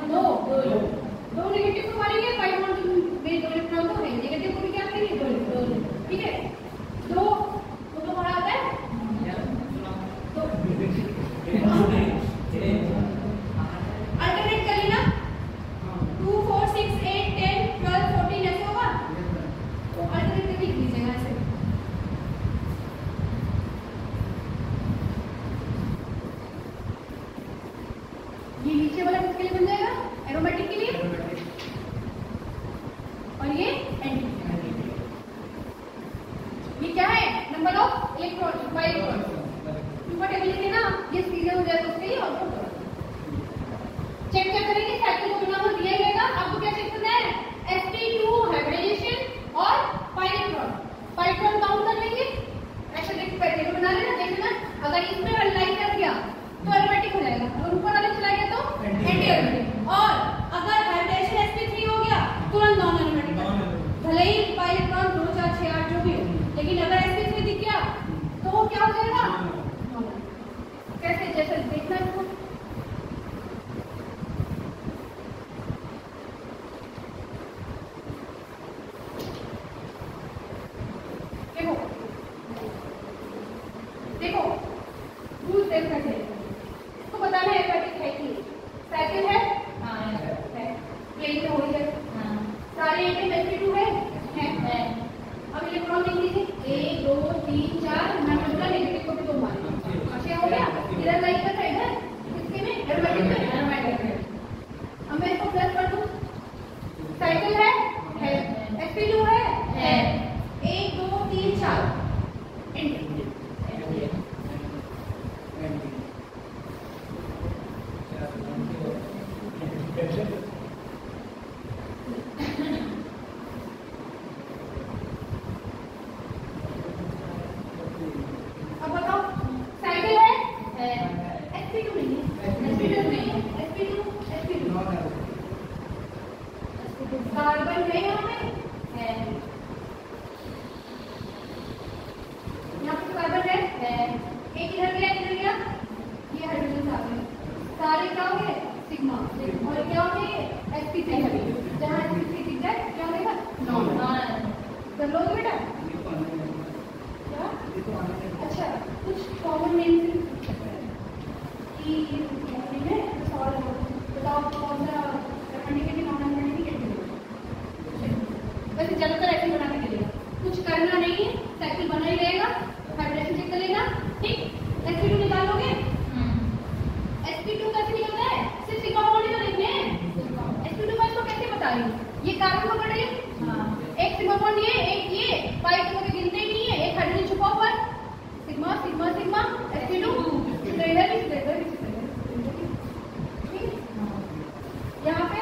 दो नेगेटिव को मानेंगे, पाई बॉन्ड में 2 इलेक्ट्रॉन तो है, नेगेटिव को भी क्या करेंगे? 2। ठीक है, 2 तो हमारा आता है 2। अल्टरनेट कर लेना, 2 4 6 8 10 12 14 ऐसे होगा तो अल्टरनेट करके लिख लीजिएगा ऐसे। ये नीचे वाला किसके लिए बन जाएगा? एरोमेटिक के लिए, और ये एंटी। ये क्या है? Number of electron by electron. Table लिखे ना, ये सीरियल हो जाए तो उसके लिए और चेक क्या करेंगे? साइकिल को बना हुआ दिया जाएगा, आपको क्या चेक करना है? sp2 हाइब्रिडाइजेशन और पाइलेक्ट्रॉन। पाइलेक्ट्रॉन काउंट कर लेंगे, ऐसे देख टेबल बना लेना, देखना अगर इसमें अलाइन कर दिया तो एरोमेटिक हो जाएगा, अगर ऊपर वाले चला गया तो एंटी एरोमेटिक, और अगर हाइब्रिडाइजेशन sp3 हो गया तुरंत नॉन एरोमेटिक। भले ही पाइलेक्ट्रॉन 2 4 6 8 जो भी हो, लेकिन अगर sp3 दिख गया तो वो क्या हो जाएगा? कैसे? जैसे देखना है देखो रूल देख सकते हैं, इसको बताना है एरोमेटिक है कि साइकिल है। हाँ है, प्लेन में हो ही जाए। सारे एटम sp2 है। अब इलेक्ट्रॉन लिख लीजिए 1 2 3 4, मैं मतलब नेगेटिव को भी 2 माने। अच्छा हो गया, इधर लाइन का है इधर, इसके में एरोमेटिक है। अब मैं इसको प्लस कर दूं, साइकिल है sp2 है 1 2 3 4 एंटी। 5 तो कभी गिनते ही नहीं है, एक हाइड्रोजन छुपा हुआ है, सिग्मा सिग्मा सिग्मा sp2 इधर यहाँ पे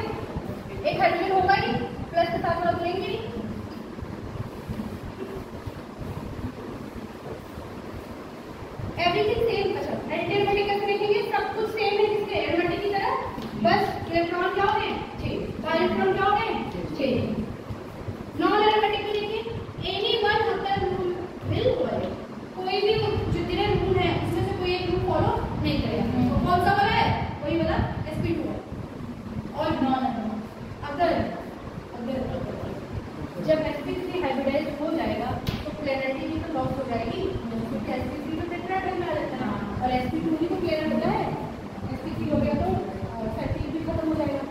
एक हाइड्रोजन होगा ही, प्लस के साथ वाला लेंगे नहीं। Everything same. अच्छा एरोमेटिक कैसे लिखेंगे? सब कुछ सेम है जिसके एरोमेटिक की तरह, बस इलेक्ट्रॉन क्या हो गए चेंज, इलेक्ट्रॉन क्या हो गए चेंज। नॉन एरोमेटिक में देखिए एनी वन अगर रूल विल फॉलो, कोई भी जितने रूल है उसमें से कोई एक रूल फॉलो नहीं करेगा। तो कौन सा वाला है? वही वाला sp2 है। और नॉन अगर जब sp3 हाइब्रिडाइज हो जाएगा तो पोलैरिटी भी तो लॉस हो जाएगी, क्योंकि sp3 तो टेट्राहेड्रल में आ जाता है और sp2 ही तो क्लियर होता है। sp3 हो गया तो फैक्टिव भी खत्म हो जाएगा,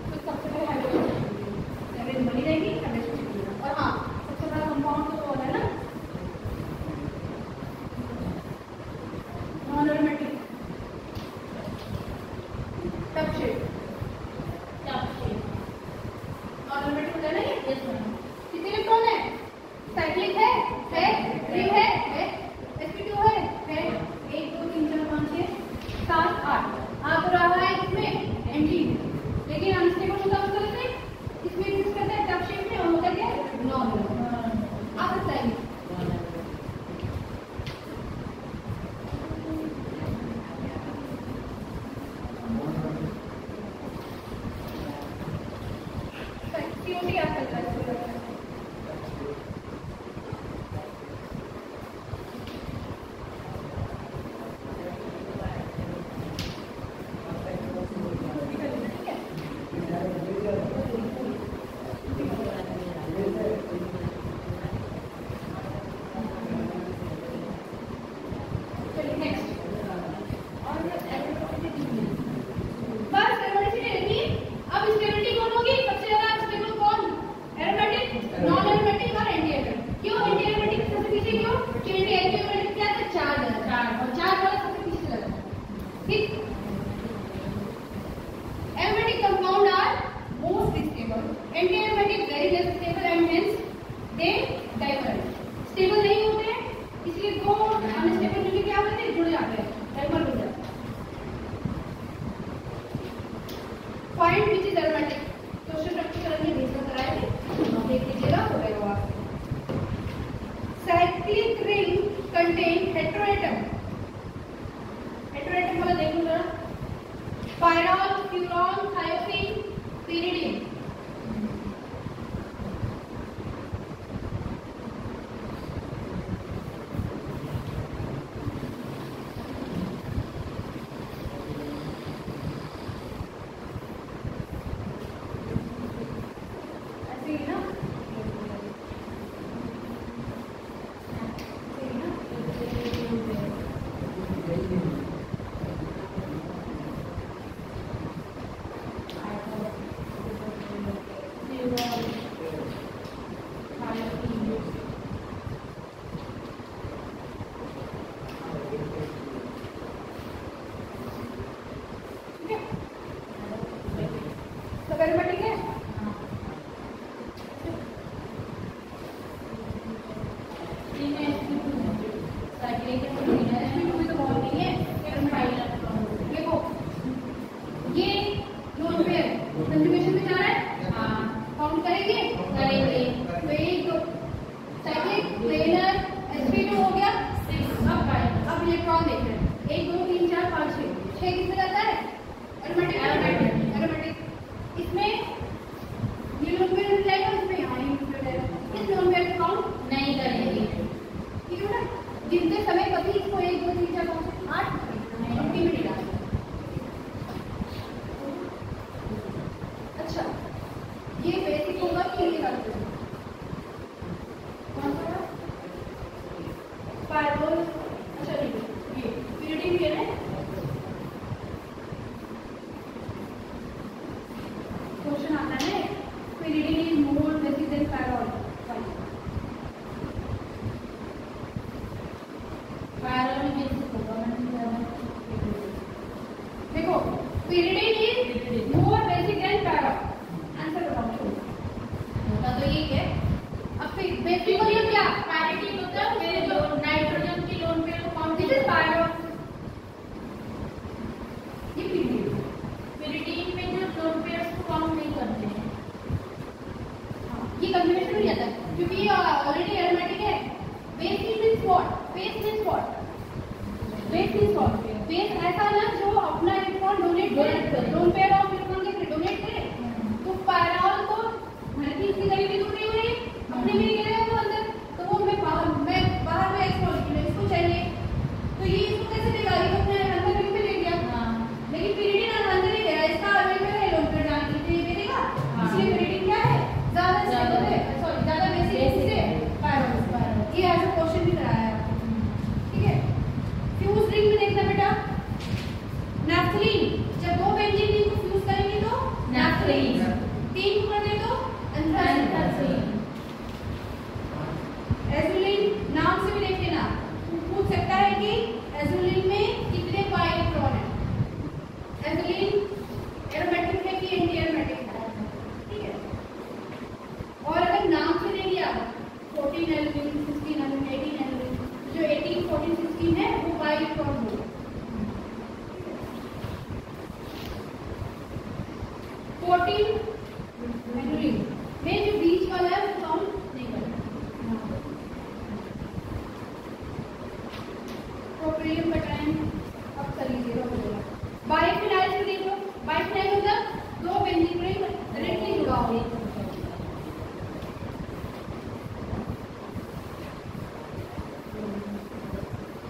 तो सबसे पहले हाइब्रिडाइज बनी रहेगी। और हाँ सबसे बड़ा कंपाउंड तो वो है ना non aromatic tough shape, non aromatic होता है ना ये। कितने इलेक्ट्रॉन है? साइक्लिक है रिंग है sp2 है 1 2 3 4 5 6 7 8 आ तो रहा है इसमें एंटी, लेकिन अनस्टेबल होता है उसका से इसमें यूज करते हैं टफ शेप में और होता क्या नॉन। आप बताइए COT क्या करता है? स्टेबल नहीं होते हैं, इसलिए दो अनस्टेबल मिलकर क्या होते हैं? जुड़ जाते हैं, डाइमर हो जाते हैं। Point which is aromatic question practical में डिस्कस कराए थे, देख लीजिएगा हो गएगा आपको। Cyclic ring contain heteroatom, heteroatom वाला देखो जरा, पायरॉल फ्यूरॉन थायोसीन pyridine। एरोमेटिक है देखो ये लोन पे कंजुगेशन में जा रहा है, काउंट करेंगे तो एक साइक्लिक प्लेनर sp2 हो गया 6। अब इलेक्ट्रॉन देख रहे हैं 1 2 3 4 5 6 किसमें रहता है? एरोमेटिक। इसमें ये लोन पे जाएगा, इसमें यहाँ इस लोन पे काउंट नहीं करेंगे, ठीक है ना? गिनते समय कभी इसको 1 2 3 4 5 8 मिलेगा। अच्छा ये बेसिक होगा कि ये करते हैं कौन सा पायरोल? अच्छा ये pyridine है ना, क्वेश्चन आता है pyridine is more basic than pyrrole। Pyrrole basic होगा, देखो pyridine is more basic than pyrrole, answer बताओ होगा तो ये है। अब फिर बेसिक मतलब क्या? ऑलरेडी एरोमेटिक है। Base means what? Base means what? Base means what? Base ऐसा ना जो अपना इलेक्ट्रॉन डोनेट करे, लोन पेयर ऑफ इलेक्ट्रॉन के डोनेट करे। तो पैराल तो हल्की सी कहीं भी दूर नहीं हो रही, अपने में गिरेगा तो अंदर, तो वो मैं बाहर में एक्स मॉलिक्यूल इसको चाहिए, तो ये इसको कैसे देगा? ये तो अपने अंदर में ले गया, लेकिन pyridine अंदर ही गया, इसका अवेलेबल है लोन पेयर डालने के लिए देगा। इसलिए pyridine क्या है? ज्यादा स्टेबल है, सॉरी ज्यादा बेसिक से पैराल। ये ऐसा क्वेश्चन भी कराया है आपको, ठीक है। फ्यूज रिंग में देखना बेटा, नैफ्थलीन, जब दो बेंजीन रिंग को फ्यूज करेंगे तो नैफ्थलीन, तीन कर दे तो एंथ्रासीन। एजुलिन नाम से भी देख लेना, पूछ सकता है कि एजुलिन में कितने पाई इलेक्ट्रॉन है। एजुलिन एरोमेटिक है कि एंटी एरोमेटिक है, ठीक है। और अगर नाम से दे दिया 14 एजुलिन, 16 एजुलिन, 18 एजुलिन, जो 18, 14, 16 है वो पाई इलेक्ट्रॉन होगा। 14 एजुलिन में जो बीच वाला है वो काउंट नहीं करना। प्रोपेलियम का टाइम अब कर लीजिएगा, हो जाएगा। बाइफिनाइल को देखो, बाइफिनाइल मतलब दो बेंजीन रिंग डायरेक्टली जुड़ा हुआ है।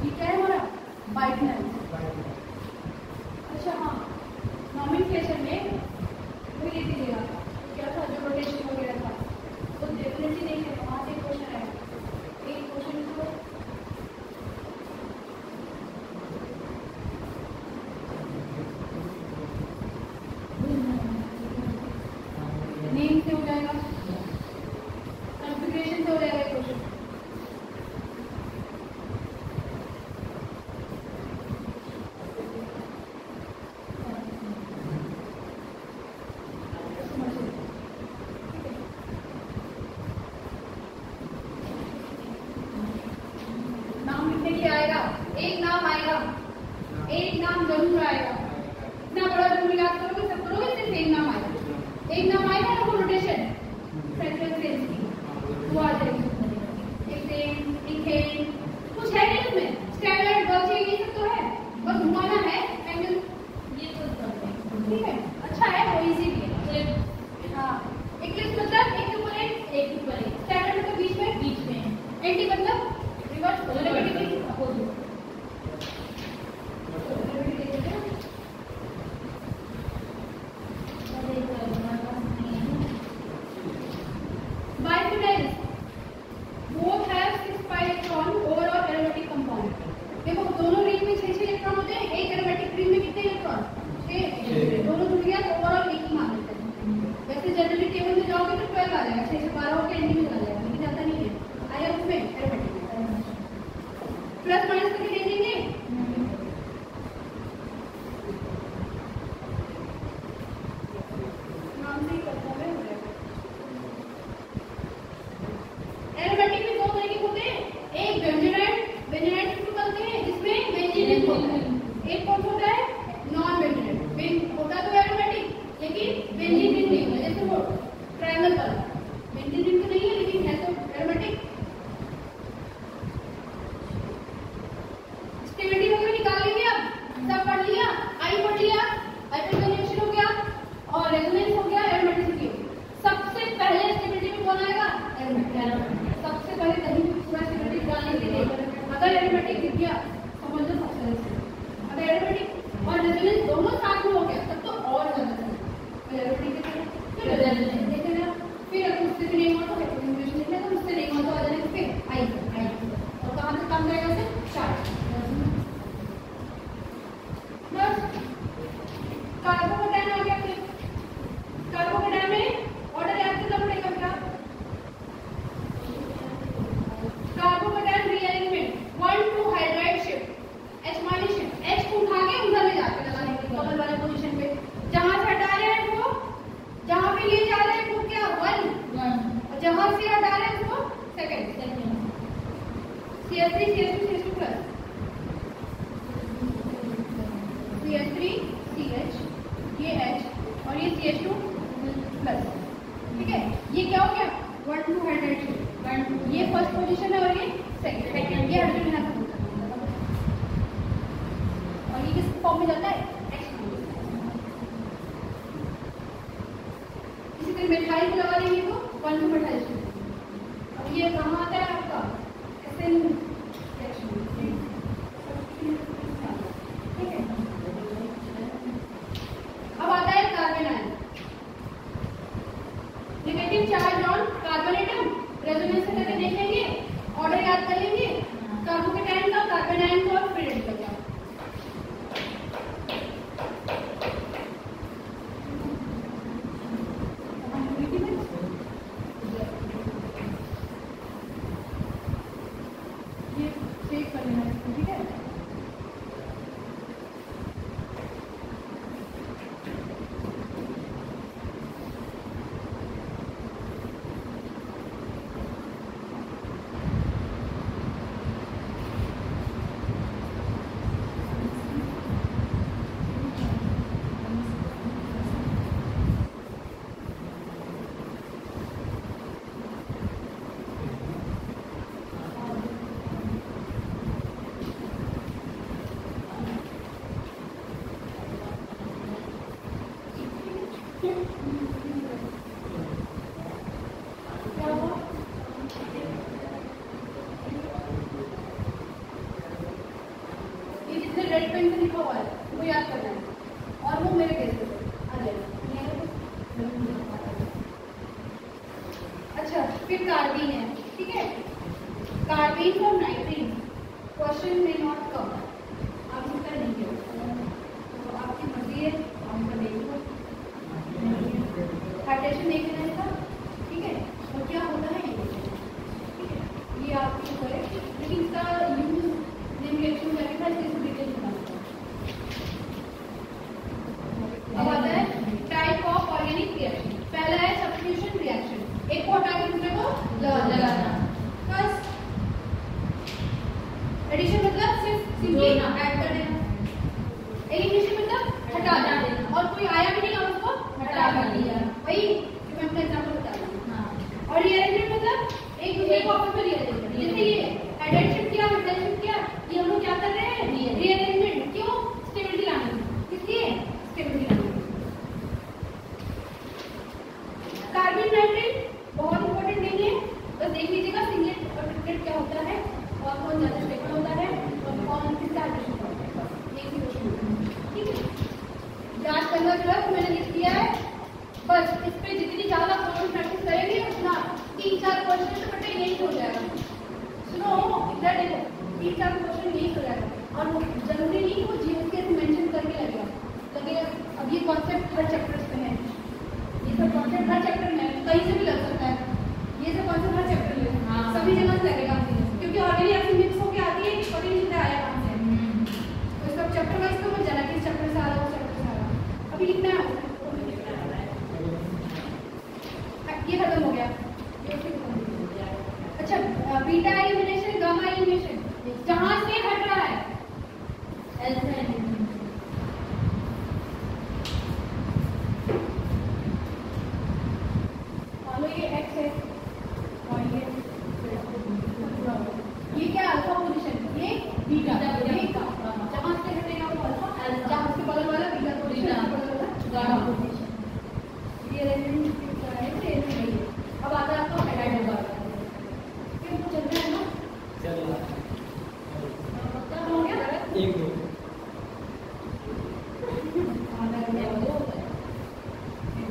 ये क्या है हमारा? बाइफिनाइल। अच्छा हाँ, नॉमेनक्लेचर में वो ये दीजिएगा क्या था, जो रोटेशन वगैरह था, तो डेफिनेटली देखें वहाँ से क्वेश्चन आएगा। एक क्वेश्चन को नेम से हो जाएगा, कॉन्फ़िगरेशन से हो जाएगा क्वेश्चन। नाम लिखने के लिए आएगा, एक नाम आएगा, एक नाम जरूर आएगा। इतना बड़ा जरूर याद करोगे, सब करोगे, सिर्फ एक नाम आएगा। एक नाम आएगा ना, वो रोटेशन सेंट्रल फ्रेंच की वो आ जाएगी। इथेन, इथेन कुछ है नहीं उसमें, स्टैंडर्ड वर्क ये सब तो है, बस घुमाना है एंगल, ये तो ठीक है। अच्छा है, वो इजी भी है। हाँ, इक्लिप्स मतलब एक के ऊपर एक, स्टैंडर्ड मतलब बीच में, एंटी मतलब reverse, negative opposite. Biphenyls both have 6 pi electron overall aromatic compound। देखो दोनों रिंग में 6 इलेक्ट्रॉन होते हैं, एक एरोमेटिक रिंग में कितने इलेक्ट्रॉन? 6। दोनों जुड़ गया तो ओवरऑल एक ही मान लेते हैं। वैसे जनरली टेबल में जाओगे तो 12 आ जाएगा, 6 से 12 होकर एंटी में चला जाएगा, लेकिन ऐसा नहीं है, आया उसमें एरोमेटिक प्लस माइनस करके देख लेंगे। नाम से ही करता है, हो जाएगा। एरोमेटिक में दो तरह के होते हैं, एक बेंजीनाइट बनते हैं जिसमें बेंजीन रिंग होता है, एक कौन होता है? नॉन बेंजीनाइट। होता तो एरोमेटिक लेकिन बेंजीन रिंग नहीं होता, जैसे वो ट्रायंगल वाला बेंजीन रिंग तो नहीं है लेकिन है तो एरोमेटिक। स्टेबिलिटी वगैरह निकाल लेंगे, अब सब पढ़ लिया, आई पढ़ लिया, आइटम कन्वेंशन हो गया और रेजोनेंस हो गया, एरोमेटिसिटी। सबसे पहले स्टेबिलिटी में कौन आएगा? एरोमेटिक। सबसे पहले कहीं पूरा स्टेबिलिटी डालने के लिए अगर एरोमेटिक दिख गया समझ लो सबसे पहले। अगर एरोमेटिक और रेजोनेंस दोनों साथ में हो गया तब तो और ज्यादा एरोमेटिक फिर रेजोनेंस देख लेना, फिर अगर उससे भी नहीं हुआ तो कन्वेंशन देख लेना, उससे नहीं हुआ तो आ जाएगा फिर आई। और कहाँ से काम करेगा उसे? चार्ज। बस कार्बोकेटायन आ गया। फिर कार्बोकेटायन में ऑर्डर याद करना पड़ेगा बेटा। Carbocation rearrangement 1 to hydride shift, H minus shift, H को उठा के उधर ले जाके लगाने के डबल वाले पोजीशन पे, जहां से हटा रहे हैं वो, जहां पे ले जा रहे हैं वो क्या 1, और जहां से हटा रहे हैं वो second. CH3 CH2 CH2 plus, CH3 CH, ये H और ये CH2 प्लस, ठीक है। ये क्या हो गया? 1 to हाइड्राइड शिफ्ट, 1 ये फर्स्ट पोजीशन है और ये सेकंड, ये हाइड्रोजन यहाँ से और ये किस फॉर्म में जाता है? इसी तरह मिथाइल को लगा देंगे तो 1 मिथाइल। अब ये कहाँ आता है आपका? SN रिएक्शन, ठीक है। अब आता है carbon ion, negative charge on carbon atom, resonance करके देखेंगे, ऑर्डर याद कर लेंगे, कार्बोकेटायन का, कार्बन आयन का और फिर रेड का। ये सेव कर लेना है, ठीक है। रेड पेन से लिखा हुआ है वो याद करना है और वो मेरे केस में आ जाएगा। अच्छा, फिर कार्बीन है, ठीक है। कार्बीन और नाइट्रीन क्वेश्चन में नॉट कम, आप इसका नहीं किया तो आपकी मर्जी है, आपका देखो हाइड्रेशन देख लेना इसका, ठीक है। और क्या होता है ठीक है, ये आपकी ऊपर है, लेकिन इसका यूज नेम रिएक्शन करके था इसको डिटेल बताना। अब आता है टाइप ऑफ ऑर्गेनिक रिएक्शन। पहला है सब्स्टिट्यूशन रिएक्शन, एक को हटा के दूसरे को लगाना। फर्स्ट एडिशन मतलब सिर्फ सिंपली ऐड कर देना, एलिमिनेशन मतलब हटा देना, और कोई आया भी नहीं और उसको हटा कर दिया, वही जो मैं अपना एग्जांपल बता रही हूं। और रीअरेंजमेंट मतलब एक दूसरे को आपस में रीअरेंज करना, जैसे ये एडेड शिफ्ट किया, मेटल शिफ्ट किया, ये हम लोग क्या कर रहे हैं? रीअरेंजमेंट। क्यों? स्टेबिलिटी लाने में, इसलिए स्टेबिलिटी लाने में। कार्बन नाइट्रेट बहुत इंपॉर्टेंट नहीं है, बस देख लीजिएगा सिंगलेट और ट्रिपलेट क्या होता है और कौन ज्यादा स्टेबल होता है और कौन किसका हाइड्रेशन होता है, बस एक ही क्वेश्चन, ठीक है। याद करना जो है मैंने लिख दिया है, बस इस पे जितनी ज्यादा प्रैक्टिस करेंगे उतना 3-4 क्वेश्चन तो बेटा यही हो जाएगा। सुनो इधर देखो, 3-4 क्वेश्चन यही हो जाएगा और जरूरी नहीं वो जीएसके से मेंशन करके लगेगा। अब ये कॉन्सेप्ट हर चैप्टर में है, ये सब कॉन्सेप्ट हर चैप्टर में है, कहीं से भी लग सकता है, ये सब कॉन्सेप्ट हर चैप्टर में सभी जगह से लगेगा, क्योंकि ऑलरेडी ऐसी मिक्स होकर आती है कि पता नहीं चलता आया कहाँ से। तो सब चैप्टर वाइज तो मत जाना कि इस चैप्टर से आ रहा है, उस चैप्टर से आ रहा है, अभी लिखना है। ये खत्म हो गया। अच्छा, बीटा एलिमिनेशन, गामा एलिमिनेशन, जहां से हट रहा है अल्फा एलिमिनेशन। लो ये एक्स है और ये क्या अल्फा पोजीशन, ये बीटा, ये जहां से हटेगा वो अल्फा, जहां से बगल वाला बीटा पोजीशन, गामा पोजीशन। ये एलिमेंट अब आता है आपका हाइड्राइड होगा, फिर चल रहा है ना, चल रहा है, पक्का हो गया 1-2 आधा घंटा हो गया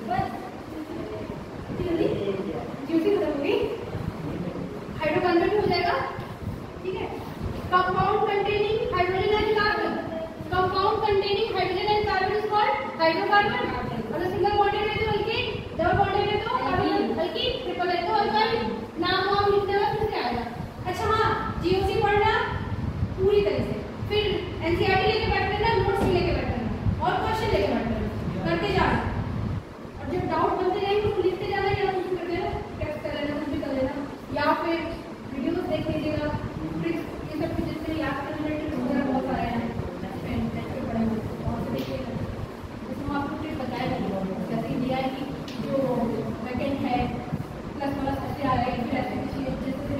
बस, जल्दी जूसी खत्म होगी, हाइड्रोकार्बन भी हो जाएगा, ठीक है। Compound containing hydrogen and carbon, compound containing hydrogen and carbon is called hydrocarbon. अगर सिंगल बॉन्डेड है तो अल्कीन, डबल बॉन्डेड है तो कार्बन अल्कीन, ट्रिपल है तो अल्काइन। नाम वाम लिखते वक्त कैसे आएगा? अच्छा हाँ, जीओसी पढ़ना पूरी तरह से, फिर एनसीईआरटी लेके बैठ लेना, नोट्स भी लेके बैठ लेना और क्वेश्चन लेके बैठ लेना, करते जाना, और जब डाउट बनते जाएंगे तो लिखते जाना या कुछ भी कर लेना, टेक्स्ट कर लेना, कुछ भी कर लेना, या फिर वीडियोस देख लीजिएगा, ये सब कुछ जितने याद करने रिलेटेड वगैरह बहुत सारे हैं, और देखिएगा इसमें आपको ट्रिक बताया, जैसे इंडिया की जो वैकेंट है प्लस वाला सबसे आ रहा है, फिर ऐसे कुछ जैसे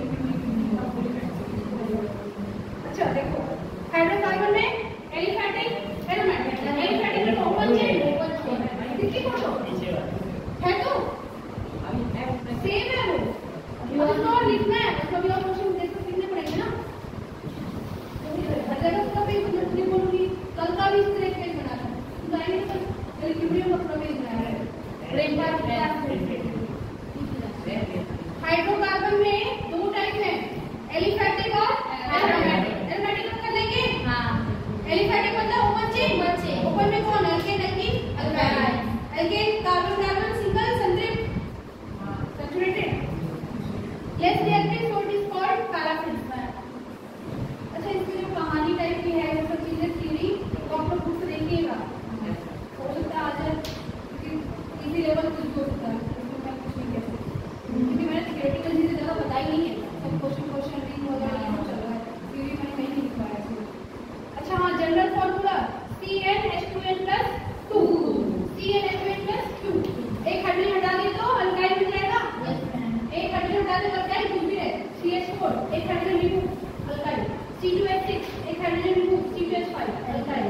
एक हाइड्रोजन रिमूव अल्काइल, C2H6 एक hydrogen remove C2H5 alkyl,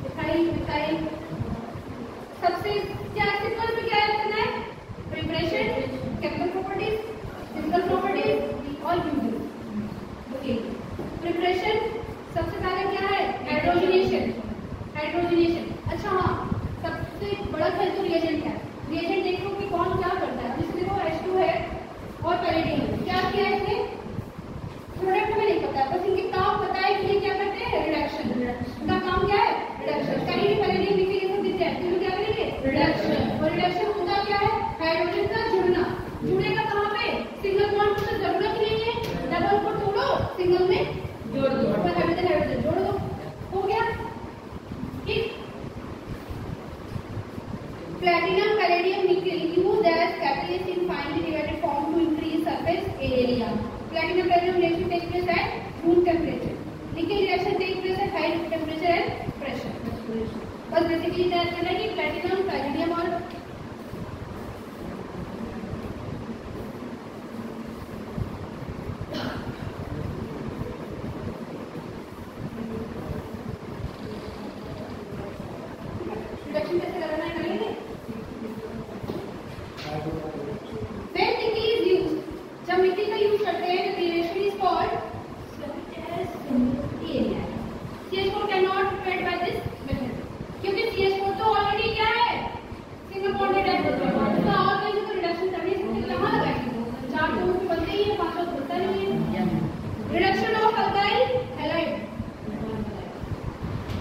ethyl methyl. सबसे क्या सिंपल में क्या याद करना है? Preparation, chemical properties, physical properties और यूजेस। ओके, प्रिपरेशन सबसे पहले क्या है? हाइड्रोजनेशन। हाइड्रोजनेशन, अच्छा हाँ, सबसे बड़ा खेल तो रिएजेंट है। रिएजेंट देखो कि कौन क्या करता है। जैसे देखो H2 है और पैलेडियम, क्या किया है इसने? प्रोडक्ट में नहीं पता है, बस इनके काम पता है कि ये क्या करते हैं? रिडक्शन। इनका काम क्या है? रिडक्शन। कहीं भी पैलेडियम नीचे ये सब दिख जाए तो क्या करेंगे? रिडक्शन। और रिडक्शन होता क्या है? हाइड्रोजन का जुड़ना। जुड़ेगा कहाँ पे? सिंगल बॉन्ड की तो जरूरत ही नहीं है, डबल को तोड़ो, सिंगल में जोड़ दो, हाइड्रोजन हाइड्रोजन जोड़ दो, हो गया। ठीक। Platinum, palladium, nickel used as catalyst in finely divided form to increase surface area. Platinum palladium reaction takes place at room temperature. Nickel reaction takes place at high temperature and pressure. बस basically क्या करना है कि platinum, palladium और reduction कैसे करना है करेंगे। When nickel is used, जब nickel का यूज करते हैं तो reaction is called CH4 cannot prepared by this method, क्योंकि CH4 तो ऑलरेडी क्या है? सिंगल बॉन्डेड है, तो और कहीं से तो रिडक्शन करने से कहाँ लगाएंगे? चार तो उसके बनते ही है, पांच तो बनता नहीं है। रिडक्शन ऑफ अल्काइल हैलाइड,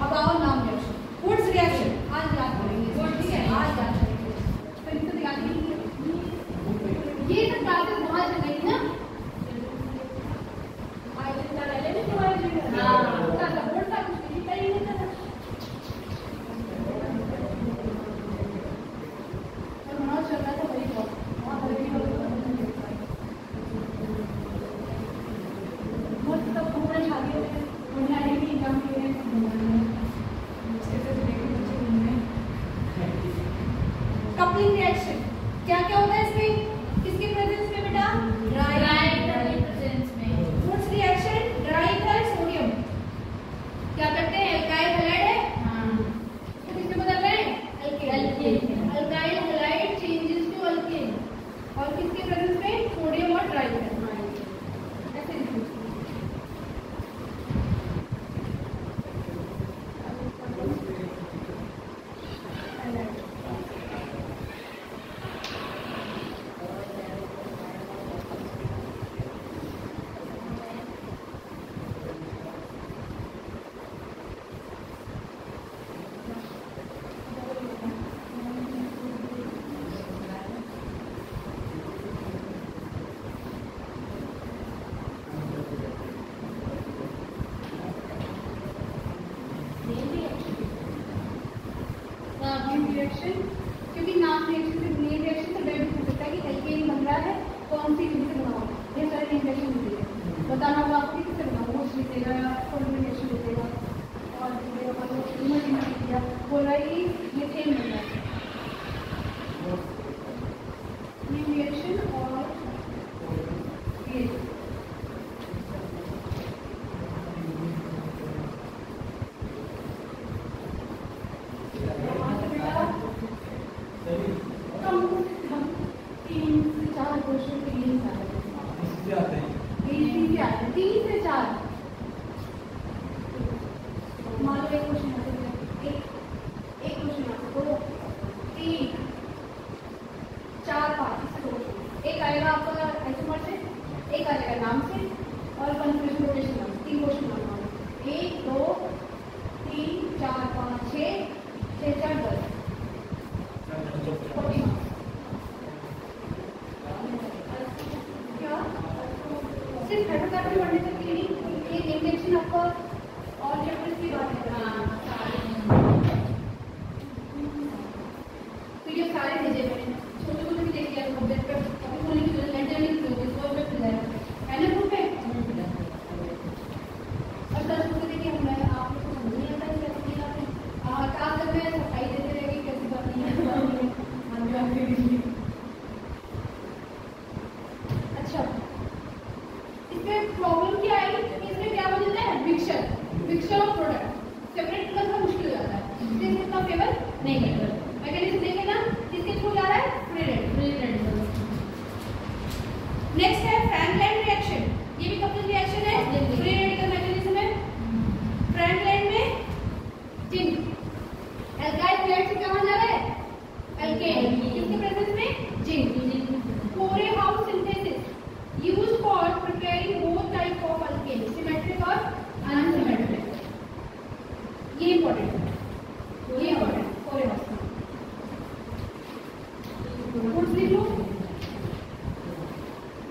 अब आओ नाम रिएक्शन, वुड्स रिएक्शन आज याद करेंगे। ठीक है, आज याद करेंगे, तो इनको याद नहीं है। ये सब क्लासेस बहुत चलेगी ना, आज इतना ले लेने के बाद हां का बोर्ड का कुछ नहीं करेंगे ना, और मना चल रहा था वही बहुत वहां पर भी बहुत सब पूरा शादी हो गई, बुनियादी भी एग्जाम के लिए कपलिंग रिएक्शन क्या क्या होता है इसमें? किसके प्रेजेंस में बेटा? ड्राई प्रेजेंस में। Wurtz reaction dry ether sodium क्या करते हैं? अल्काइल हैलाइड है, हां, तो किससे बदल रहे हैं? Alkane. Alkyl halide changes to alkane, और किसके प्रेजेंस में? सोडियम और ड्राई इथर। ऐसे लिखो। रिएक्शन, क्योंकि नाम रिएक्शन से मेन रिएक्शन से डेट हो सकता है कि एल्केन बन रहा है, कौन सी विधि से बना हुआ है, ये सारी रिएक्शन होती है। बताना होगा आपको किससे बना हुआ, वो लिखेगा, फॉर्मुलेशन लिखेगा और लिखेगा, बोल रहा है कि मीथेन बन रहा है। ये रिएक्शन और ये एक आएगा आपका आइसोमर से, एक आएगा नाम से और कन्फ्यूजन रोटेशन नाम, 3 क्वेश्चन बनाना। 1 2 3 4 5 6 6 4 10 क्या सिर्फ हाइड्रोकार्बन बनने तक के लिए ये रिएक्शन आपका और चैप्टर्स की बात है। तो ये सारे भेजे मैंने छोटे छोटे भी देख लिया सब्जेक्ट पे, अभी बोलने की जरूरत नहीं है, तो इसको पे मिल जाएगा है ना ग्रुप पे। और सर को देखिए हम आप लोग को समझ नहीं आता है कैसे नहीं आते, टास्क जब मैं सफाई देते रहेगी कैसी बात नहीं है। अच्छा, इसमें इसमें प्रॉब्लम क्या आई कि इसमें क्या हो जाता है, मिक्सचर ऑफ प्रोडक्ट सेपरेट करना मुश्किल हो जाता है, इसलिए इतना फेवर नहीं करता। मैकेनिज्म देखें ना, किसके थ्रू जा रहा है, फ्री रेडिकल। नेक्स्ट है फ्रैंकलाइन रिएक्शन, ये भी कपलिंग रिएक्शन है, फ्री रेडिकल मैकेनिज्म है। फ्रैंकलाइन में जिंक एल्काइल फ्लैट से कहां जा रहा है, एल्केन, किसके प्रेजेंस में, जिंक। कोरे house synthesis used for preparing both type of alkane, symmetric और अनसिमेट्रिक। ये इंपॉर्टेंट है, ये इंपॉर्टेंट कोरे हाउस नोट्स लिख लो।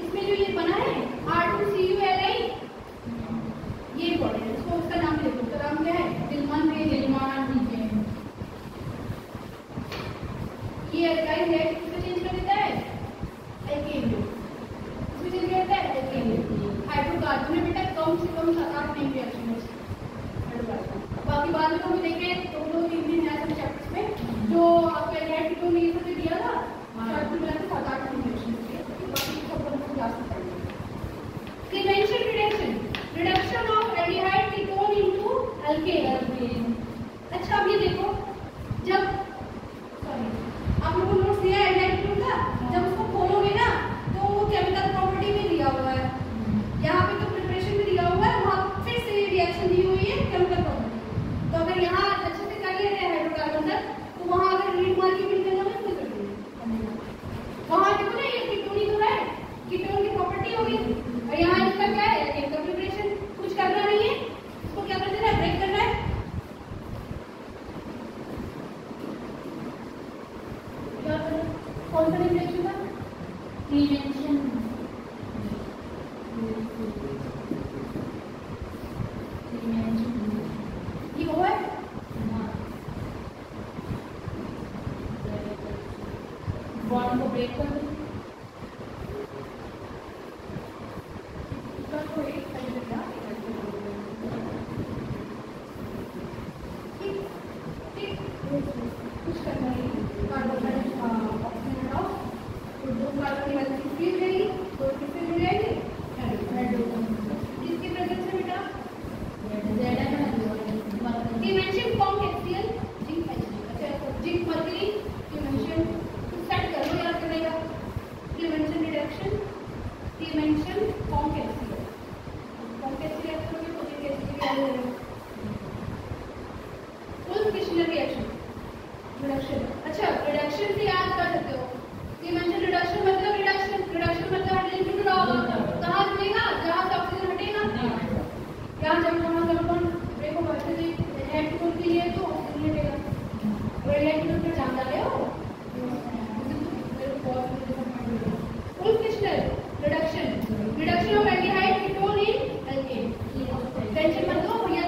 इसमें जो ये बना है R2CuLi, ये इंपॉर्टेंट है, इसको उसका नाम लिखो। उसका नाम क्या है, दिलमान रीजन। ये एल्काइल है, किससे चेंज कर देता है, एल्केन में। इसमें चेंज कर देता है एल्केन में। हाइड्रोकार्बन में बेटा कम से कम 7-8 मेन रिएक्शन है हाइड्रोकार्बन। बाकी बाद में हम देखें 2-3 दिन है सब चैप्टर्स में, जो आपको एल्काइल कीटोन ये सब दिया था, शायद मिला के 7-8 मेन रिएक्शन है, बाकी सब हम जा सकते हैं। Clemmensen reduction, reduction of aldehyde ketone into alkane. अच्छा अब ये देखो, जब आप लोगों को नोट्स दिया है एल्डिहाइड कीटोन का, जब उसको खोलोगे ना तो वो केमिकल प्रॉपर्टी में दिया हुआ है, यहाँ पे तो प्रिपरेशन में दिया हुआ है, वहाँ फिर से रिएक्शन दी हुई है केमिकल प्रॉपर्टी। तो अगर यहाँ अच्छे से कर लिया है हाइड्रोकार्बन तक, तो वहाँ अगर रीड मार के मिल जाएगा तो कर देंगे। वहाँ देखो ना, ये कीटोन ही तो है, कीटोन की प्रॉपर्टी होगी, और यहाँ इसका क्या है, केमिकल प्रिपरेशन। कुछ करना नहीं है, इसको क्या कर देना है, ब्रेक करना है। कौन सा रिएक्शन था, क्लीवेंशन। ये हुआ है, बॉन्ड को ब्रेक कर दो। कुछ करना नहीं, कार्बन ऑक्सीजन हटाओ, तो 2 कार्बन की फ्री हो जाएगी, 2 किससे जुड़ जाएंगे, हाइड्रोजन। किसके प्रेजेंस में बेटा, क्लीवेंशियल कॉन्केक्सियल जिंक HCl। अच्छा जिंक मर्करी क्लीवेंशियल सेट कर लो, याद करने का। क्लीवेंशियल रिडक्शन, क्लीवेंशियल कॉन्केक्सियल याद करोगे तो ये कैसे याद रहेगा। फुल फिशनल रिएक्शन, रिडक्शन। अच्छा रिडक्शन से याद कर सकते हो, क्लीवेंशियल रिडक्शन मतलब रिडक्शन मतलब हाइड्रोजन टू ड्रॉप कहाँ जुड़ेगा, जहाँ से ऑक्सीजन हटेगा, यहाँ जब वहाँ इलेक्ट्रॉन ब्रेक होगा, जैसे इलेक्ट्रॉन के लिए तो ऑक्सीजन हटेगा, और इलेक्ट्रॉन पे जान डाले हो। फुल Kishner reduction, reduction of aldehyde ketone in alkane. Tension मत लो, भैया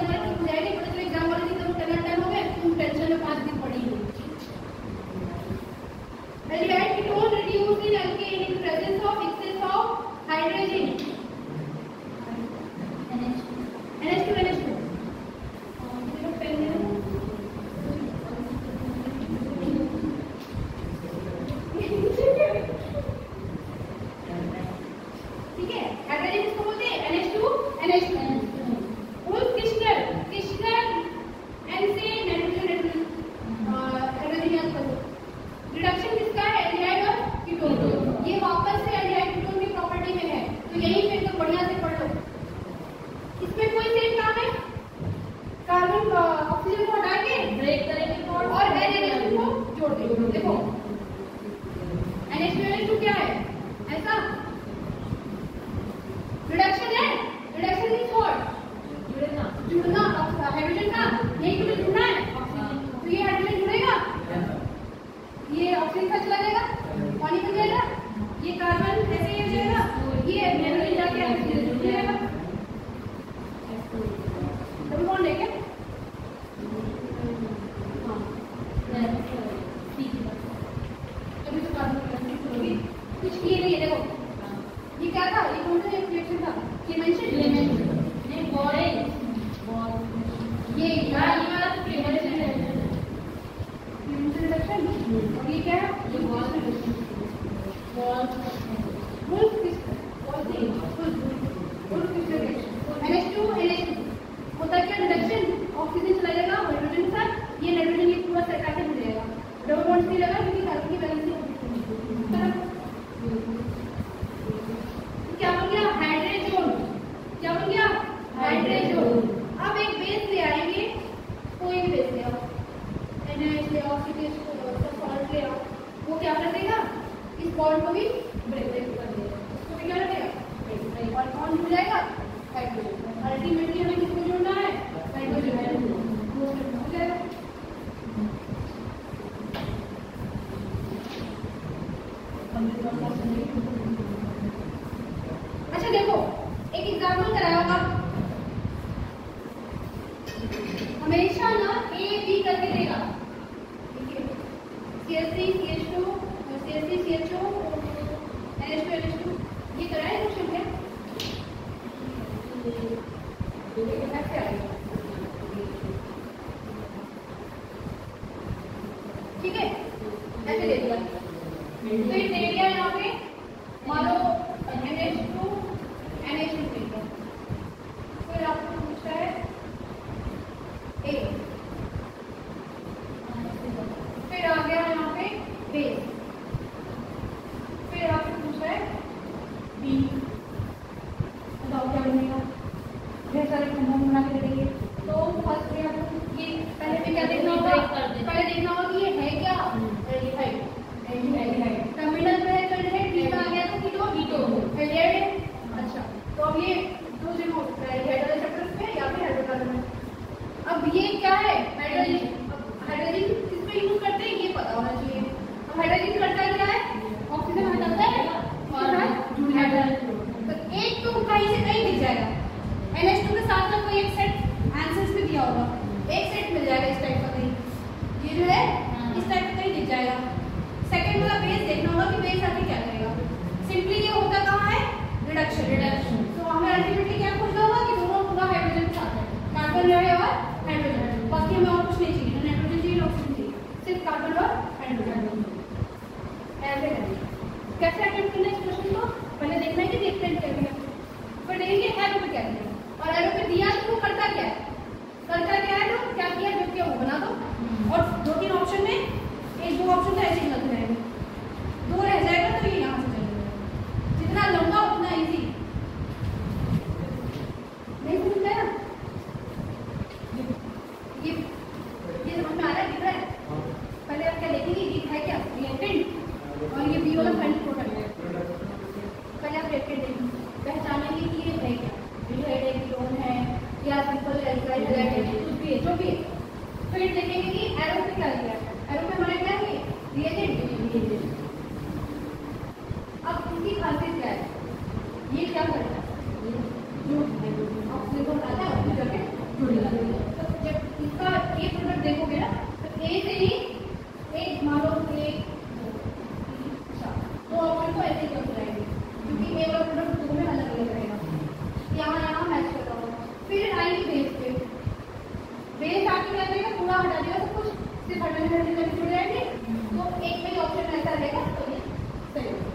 बॉन्ड नहीं लगा क्योंकि कार्बन की वैलेंसी क्या बन गया हाइड्रोजन। क्या बन गया हाइड्रोजन। अब एक बेस ले आएंगे, कोई भी बेस ले आओ, NaH ले आओ, CH सॉल्ट ले आओ, वो क्या कर देगा इस बॉन्ड को भी ब्रेक कर देगा, इसको भी क्या करेगा और कौन जुड़ जाएगा हाइड्रोजन। अल्टीमेटली हमें किसको जोड़ना है हाइड्रोजन हो जाएगा। अच्छा देखो एक एग्जाम्पल कराया होगा, हमेशा ना A B करके देगा, ठीक है CH3 CH2 CH3 CH2 NH2 NH2 ये कराया क्वेश्चन क्या कैसे आएगा, ठीक है ऐसे दे दिया। तो ये दे दिया यहाँ पे मान लो NH2 NH2 दे दिया, फिर आपको पूछता है A, फिर आ गया यहाँ पे बेस, फिर आपको पूछता है B, बताओ क्या बनेगा, ढेर सारे कंपाउंड बना के देंगे। तो फर्स्ट में आपको ये पहले भी क्या देखना होगा, पहले देखना होगा कि ये है क्या एल्डिहाइड, टर्मिनल पे है चल रहे डी में आ गया तो कीटोन एल्डिहाइड। अच्छा तो अब ये दो जगह हो सकता है एल्डिहाइड वाले चैप्टर पे या फिर हाइड्रोकार्बन में। अब ये क्या है हाइड्रोजन, हाइड्रोजन किस पे यूज करते हैं ये पता होना चाहिए। अब हाइड्रोजन करता है क्या है ऑक्सीजन हटाता है और जुड़ जाता है, तो एक तो कहीं से कहीं दिख जाएगा। NH2 के साथ में कोई एक सेट आंसर्स में दिया होगा, एक सेट मिल जाएगा इस टाइप का कहीं, ये जो है इस टाइप का कहीं दिख जाएगा। सेकंड वाला बेस देखना होगा कि बेस आके क्या करेगा। सिंपली ये होता कहाँ है रिडक्शन। तो हमें अल्टीमेटली क्या खोजना होगा कि दोनों पूरा हाइड्रोजन के साथ है, कार्बन रहे और हाइड्रोजन, बाकी हमें और कुछ नहीं चाहिए, ना नाइट्रोजन चाहिए ना ऑक्सीजन चाहिए, सिर्फ कार्बन और हाइड्रोजन। ऐसे करेंगे। कैसे अटेम्प्ट करना है इस क्वेश्चन को, पहले देखना है कि डिफरेंट क्या है, फिर देखेंगे एरो पे क्या है और एरो पे दिया तो वो करता क्या है, तो क्या किया जो किया वो बना दो। और दो तीन ऑप्शन में एक दो ऑप्शन तो ऐसे ही लग जाएंगे, दो रह जाएगा तो ये यहाँ से चलेगा, जितना लंबा उतना इजी। नहीं समझ में आया, ये समझ में आ रहा है, दिख रहा है। पहले आप क्या देखेंगे ये है क्या रिएक्टेंट और ये बी वाला फाइनल प्रोडक्ट है। पहले आप रिएक्टेंट देखेंगे, पहचानेंगे कि ये है क्या, एल्डिहाइड है कीटोन है या सिंपल एल्डिहाइड है कुछ भी है जो भी है। फिर देखेंगे कि एरो पे क्या दिया है, एरो पे हमारे क्या है रिएजेंट। अब इसकी खासियत क्या है, ये क्या करता है जो ऑक्सीजन को हटाता है उसकी जगह जुड़ जाता है। तो जब इसका ये प्रोडक्ट देखोगे ना तो ए से ही एक मान लो दो ऑप्शन को ऐसे ही कर जाएंगे क्योंकि ए वाला प्रोडक्ट दो में अलग अलग रहेगा, यहाँ मैच कर रहा होगा। फिर आएंगे बेस पे, बेस आके क्या करेगा पूरा हटा देगा सब कुछ, सिर्फ हाइड्रोजन जुड़ जाएंगे। तो एक में ऑप्शन ऐसा रहेगा तो ये सही होगा।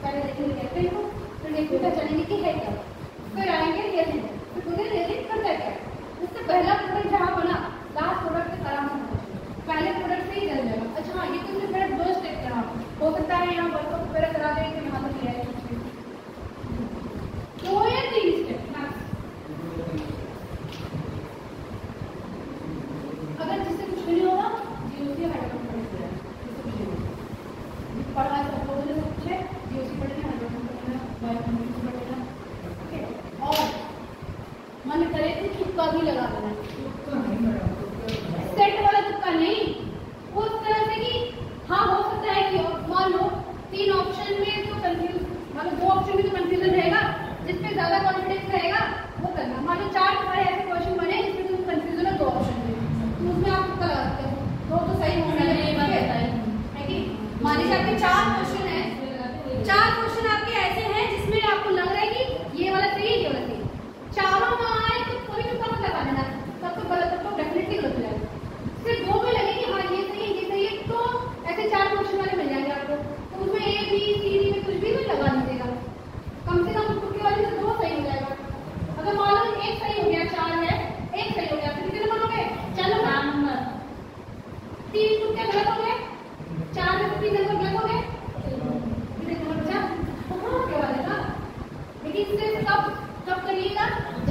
पहले देखेंगे रिएक्टेंट को, फिर देखते पहचानेंगे कि है क्या, फिर आएंगे रिएजेंट, फिर पूरे रिएजेंट करता है क्या। उससे पहला प्रोडक्ट जहाँ बना लास्ट प्रोडक्ट तक आराम से होना चाहिए, पहले प्रोडक्ट से ही चल जाएगा। अच्छा हाँ ये तो सिर्फ मेरा दो स्टेप है, हो सकता है यहाँ वर्कआउट वगैरह करा दें तो यहाँ तक लिया है दो या तीन स्टेप मैक्स। अगर जिससे कुछ नहीं होगा जीओसी हाइड्रोजन पढ़ा सब लोगों ने सब कुछ है, जीओसी पढ़ेगा हाइड्रोजन पढ़ेगा बायोकेमिस्ट्री पढ़ेगा, ठीक है। और मन करे तो तुक्का भी लगा देना, सेट वाला तुक्का नहीं, उस तरह से कि हाँ हो सकता है कि मान लो तीन ऑप्शन में तो कंफ्यूज, मान लो दो ऑप्शन में तो कंफ्यूजन रहेगा, जिसपे ज्यादा कॉन्फिडेंस रहेगा वो करना। मान लो चार तुम्हारे ऐसे क्वेश्चन बने जिसमें तुम कंफ्यूजन है दो ऑप्शन में, तो उसमें आप तुक्का लगा सकते हो, दो तो सही होना है कि मान लीजिए आपके चार क्वेश्चन है, चार क्वेश्चन आपके ऐसे हैं जिसमें आपको लग रहा है कि ये वाला सही है ये वाला सही, चारों ना आए तो कोई तुक्का मत लगा देना, तब तो गलत, तब तो डेफिनेटली गलत हो जाएगा। सिर्फ दो में लगे कि हाँ ये सही है ये सही है, तो ऐसे चार क्वेश्चन वाले मिल जाएंगे आपको, तो उसमें ए बी सी डी में कुछ भी लगा दीजिएगा, कम से कम तुक्के वाले से दो सही हो जाएगा। अगर मान लो एक सही हो गया, चार है एक सही हो गया, तो कितने नंबर हो गए, 4 नंबर, 3 तुक्के गलत हो गए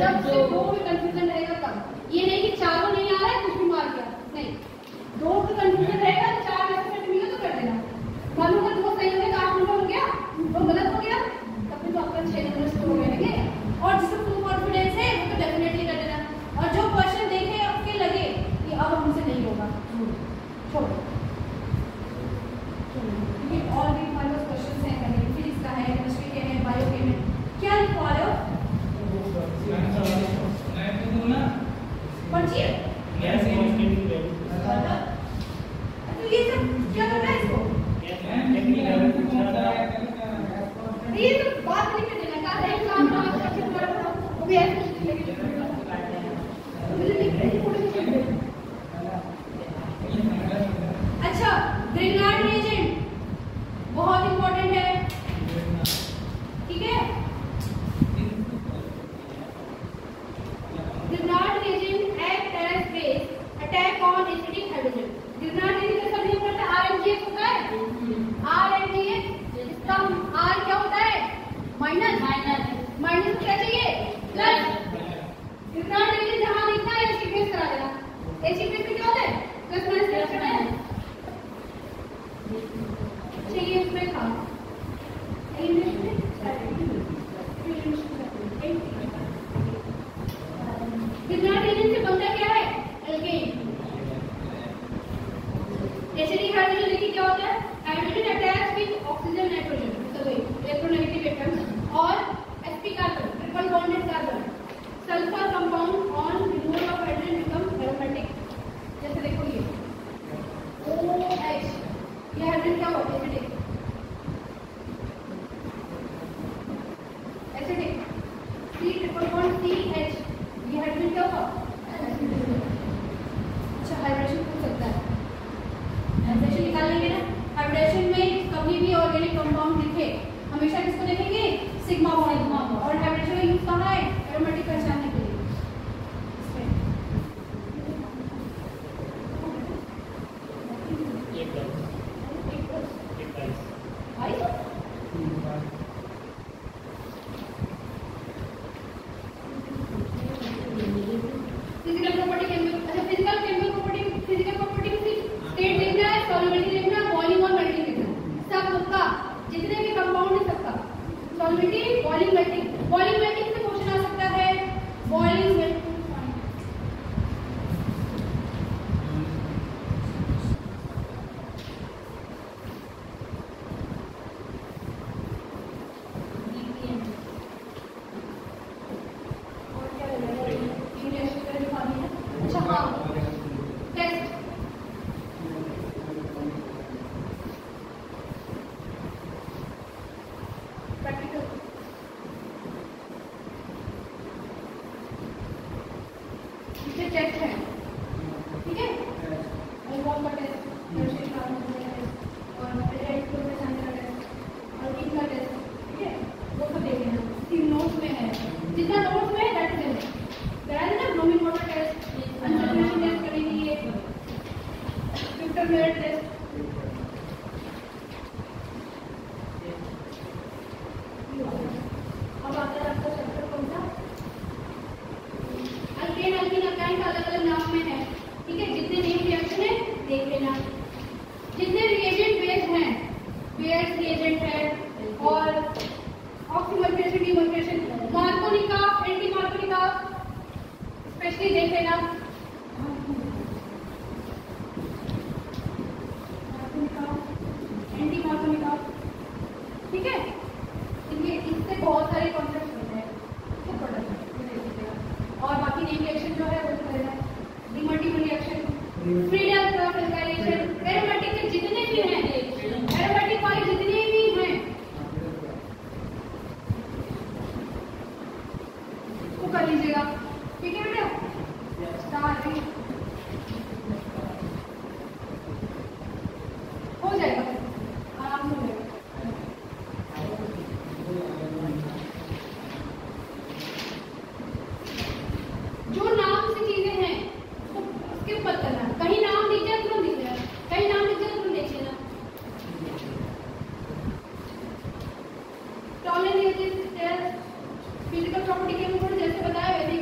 जब से दो में कंफ्यूजन रहेगा तब, ये नहीं कि चारों नहीं आ रहा है कुछ भी मार दिया, नहीं, दो का कंफ्यूजन रहेगा, चार में से मिला तो कर देना। मालूम है दो सही हो गया, 8 नंबर हो गया, दो गलत हो गया, तब भी तो आपका 6 नंबर स्कोर हो जाएंगे। और जिसको फुल कॉन्फिडेंस है वो तो डेफिनेटली कर देना, और जो क्वेश्चन देखे आपके लगे कि अब हमसे नहीं होगा छोड़ो। और भी हमारे पास क्वेश्चन हैं, फिजिक्स का है, केमिस्ट्री के हैं, बायो के हैं, क्या फॉलो पढ़िए। तो ये सब क्या करना है इसको, ये तो बात नहीं कर देना, कहा है काम वो भी ऐसे अच्छा। ग्रिग्नार्ड रिएजेंट बहुत इंपॉर्टेंट है, ठीक है। Grignard reagent act as base attack on acidic hydrogen. Grignard reagent का सब नियम करता है, RNGX होता है, RNGX, इसका R क्या होता है, माइनस, माइनस क्या चाहिए, प्लस। ग्रिग्नार्ड रिएजेंट जहां लिखना है एसिड बेस करा देना, एसिड बेस में क्या होता है, प्लस माइनस क्या करना है, चाहिए उसमें था ग्रिग्नार्ड रिएजेंट से बनता क्या है, एल्केन। एसिडिक हाइड्रोजन देखिए क्या होता है, hydrogen attach with oxygen nitrogen, तो इलेक्ट्रोनेगेटिव एटम्स, और sp carbon, triple bonded carbon, sulphur compound on removal of hydrogen become aromatic. जैसे देखो ये OH, ये हाइड्रोजन क्या होता है, acidic, C triple bond CH, ये हाइड्रोजन क्या होगा, अच्छा हाइड्रेशन पूछ सकता है, हाइड्रेशन निकाल लेंगे ना। हाइड्रेशन में कभी भी ऑर्गेनिक कंपाउंड दिखे हमेशा किसको देखेंगे, सिग्मा बॉन्ड, और हाइड्रेशन का यूज कहाँ है, एरोमेटिक पहचानने के लिए। फिजिकल प्रॉपर्टी, अच्छा physical chemical property, physical property में स्टेट देखना है, सॉल्युबिलिटी देखना है, बॉइलिंग और मेल्टिंग देखना है, सबका जितने भी कंपाउंड है सबका solubility, boiling, melting. Boiling melting से क्वेश्चन आ सकता है, बॉइलिंग मेल्टिंग टेस्ट है, ठीक है, एल्कोहल का टेस्ट, केमिस्ट्री का टेस्ट, और रेड को पहचानने का टेस्ट, और कीट का टेस्ट, ठीक है, वो सब देख लेना, तीन नोट्स में है, जितना नोट्स में है दैट इज इट। करा देना, bromine water test, unsaturation test करेंगे, ये फिल्टर मेयर टेस्ट। अब आता है आपका चैप्टर कौन सा, अल्केन, अल्कीन, अल्काइन का अलग अलग नाम में है, ठीक है। जितने नेम रिएक्शन है देख लेना, जितने रिएजेंट बेस हैं, बेस रिएजेंट है, और ऑक्सीमर्केशन, डीमर्केशन, मार्कोनिका, एंटी मार्कोनिका स्पेशली देख लेना, एंटी मार्कोनिका, ठीक है। इससे बहुत सारे कॉन्सेप्ट होते हैं, और बाकी नेम रिएक्शन जो है वो करेगा, डिमल्टीपल reaction, Friedel Crafts alkylation, aromatic के जितने भी हैं, एरोमेटिक वाले जितने भी हैं वो कर लीजिएगा, ठीक है बेटा। स्टार्ट हो जाएगा, आराम से हो जाएगा। जो नाम से चीजें हैं उसके ऊपर करना, कहीं नाम दिख जाए तुरंत दिख जाए, कहीं नाम दिख जाए तुरंत देख लेना। टॉलरेंस फिजिकल प्रॉपर्टी के ऊपर जैसे बताया वैसे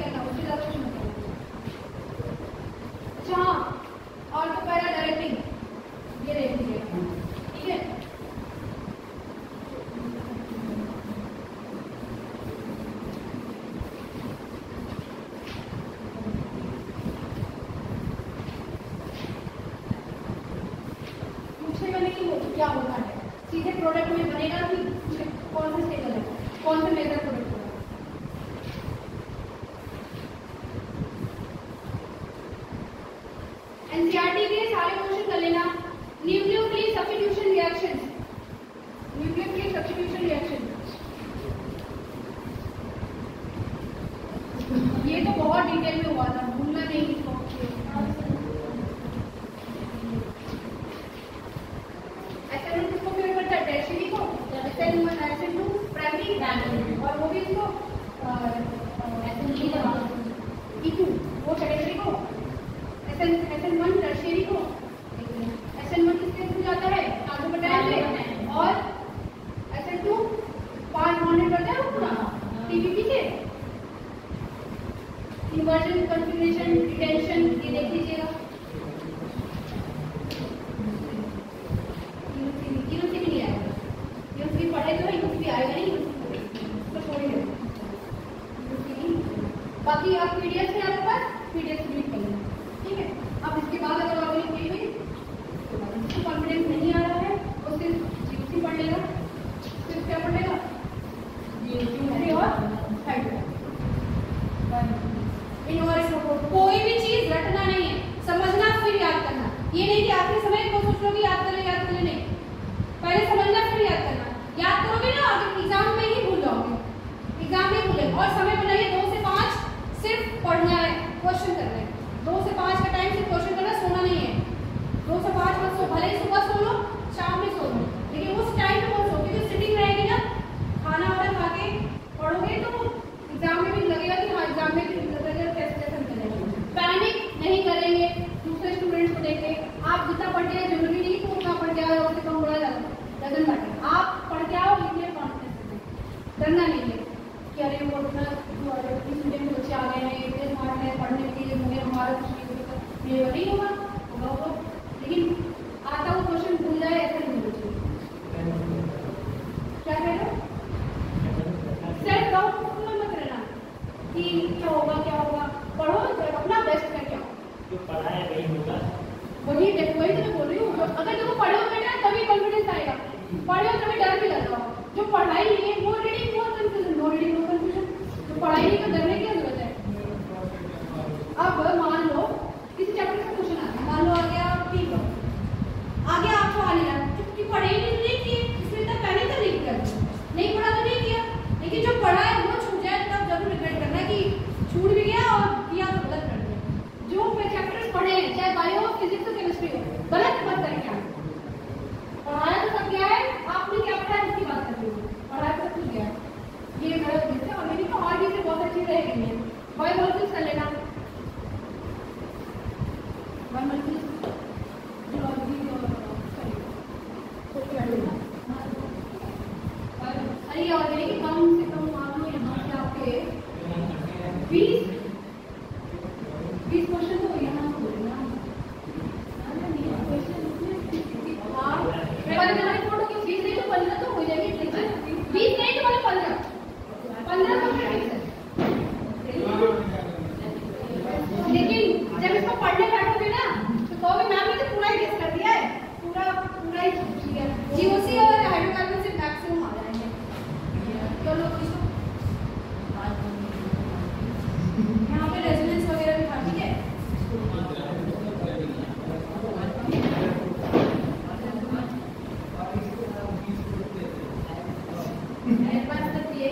ये तो बहुत डिटेल में हुआ था, भूलना नहीं इसको। SN1 किसको फेवर करता है? टर्शियरी को। SN2 प्राइमरी, और वो भी इसको E2 वो सेकेंडरी को, SN1 टर्शियरी को। SN1 किसके थ्रू जाता है? कार्बोकैटायन से, और SN2 5 बॉन्डेड करता है वो पूरा TPP से। इन्वर्जन, कन्फिग्रेशन, डिटेंशन, ये देख लीजिएगा। यूसी भी नहीं आएगा, यूसी पढ़े तो है, यूसी भी आएगा नहीं, तो छोड़ ही बाकी आप PDF है आपके पास, PDF रीड कर लेना, ठीक है। अब इसके बाद अगर आपने कोई भी कॉन्फिडेंस नहीं आ रहा है वो सिर्फ GUC पढ़ लेगा, सिर्फ क्या पढ़ेगा? GUC और हाइड्रोजन। कोई भी चीज रटना नहीं है, समझना फिर याद करना। ये नहीं कि आखिरी समय को सोच लो कि याद कर ले नहीं, पहले समझना फिर याद करना। याद करोगे ना तो एग्जाम में ही भूल जाओगे, एग्जाम में भूले। और समय बनाइए 2 से 5 सिर्फ पढ़ना है, क्वेश्चन करना है। 2 से 5 का टाइम सिर्फ क्वेश्चन करना, सोना नहीं है। 2 से 5 मत सो, भले ही सुबह सो लो, शाम में सो लो, लेकिन उस टाइम पे मत सो, क्योंकि सिटिंग रहेगी ना, खाना वाना खा के पढ़ोगे तो एग्जाम में भी लगेगा कि हाँ एग्जाम में पैनिक नहीं करेंगे दूसरे स्टूडेंट्स को देख के। आप जितना पढ़ के जरूरी नहीं तो उतना पढ़ के आओ, उससे कम बड़ा डजन बैठे। आप पढ़ के आओ, लिखने कॉन्फिडेंस से, डरना नहीं है कि अरे वो अपना स्टूडेंट के बच्चे आ गए हैं, इतने स्मार्ट है, पढ़ने के लिए मुझे हमारा कुछ नहीं होगा, होगा, लेकिन आता वो क्वेश्चन भूल जाए ऐसा नहीं होना चाहिए। क्या कह रहे हो? सेल्फ डाउट मत रहना कि क्या होगा, पढ़ो, अपना बेस्ट करके आओ। जो पढ़ा है वही होगा, वही तो मैं बोल रही हूँ। अगर देखो पढ़ोगे ना तभी कॉन्फिडेंस आएगा, पढ़े हो तभी डर भी लगेगा। जो पढ़ाई नहीं है वो रीडिंग, वो confusion, no reading no confusion. तो पढ़ाई नहीं तो डरने की क्या जरूरत है? अब मान लो किसी चैप्टर का क्वेश्चन आता है, मान लो आ गया, ठीक है, आगे आपको आ नहीं रहा, क्योंकि पढ़े ही नहीं किए, इसमें तक पहले तो नहीं किया, नहीं पढ़ा तो नहीं किया, लेकिन जो पढ़ा है वो छूट जाए तब जरूर रिग्रेट करना कि छूट भी गया और किया तो गलत कर दिया। जो चैप्टर्स पढ़े हैं, चाहे बायो, फिजिक्स और केमिस्ट्री हो, गलत मत करके आए। पढ़ाया तो सब गया है, आपने क्या पढ़ा है उसकी बात कर रही हूँ, पढ़ाया तो सब कुछ गया है। ये गलत चीज है, और मेरी तो और भी से बहुत अच्छी रह गई है। बायोलॉजिस्ट कर लेना, बायोलॉजिस्ट अरे ऑर्गेनिक कम से कम मान लो यहाँ से आपके 20 क्वेश्चन तो यहाँ हो ना। फोटो की 20 नहीं तो 15 तो हो जाएगी, 20 नहीं तो 15 लेकिन जब इसको पढ़ने बैठोगे ना तो कहोगे मैम ने तो पूरा ही गेस कर दिया है, पूरा ही GUC और हाइड्रोकार्बन से मैक्सिमम आ जाएंगे। चलो यहाँ पे रेजोनेंस वगैरह भी था, ठीक है। मेरे पास तक ये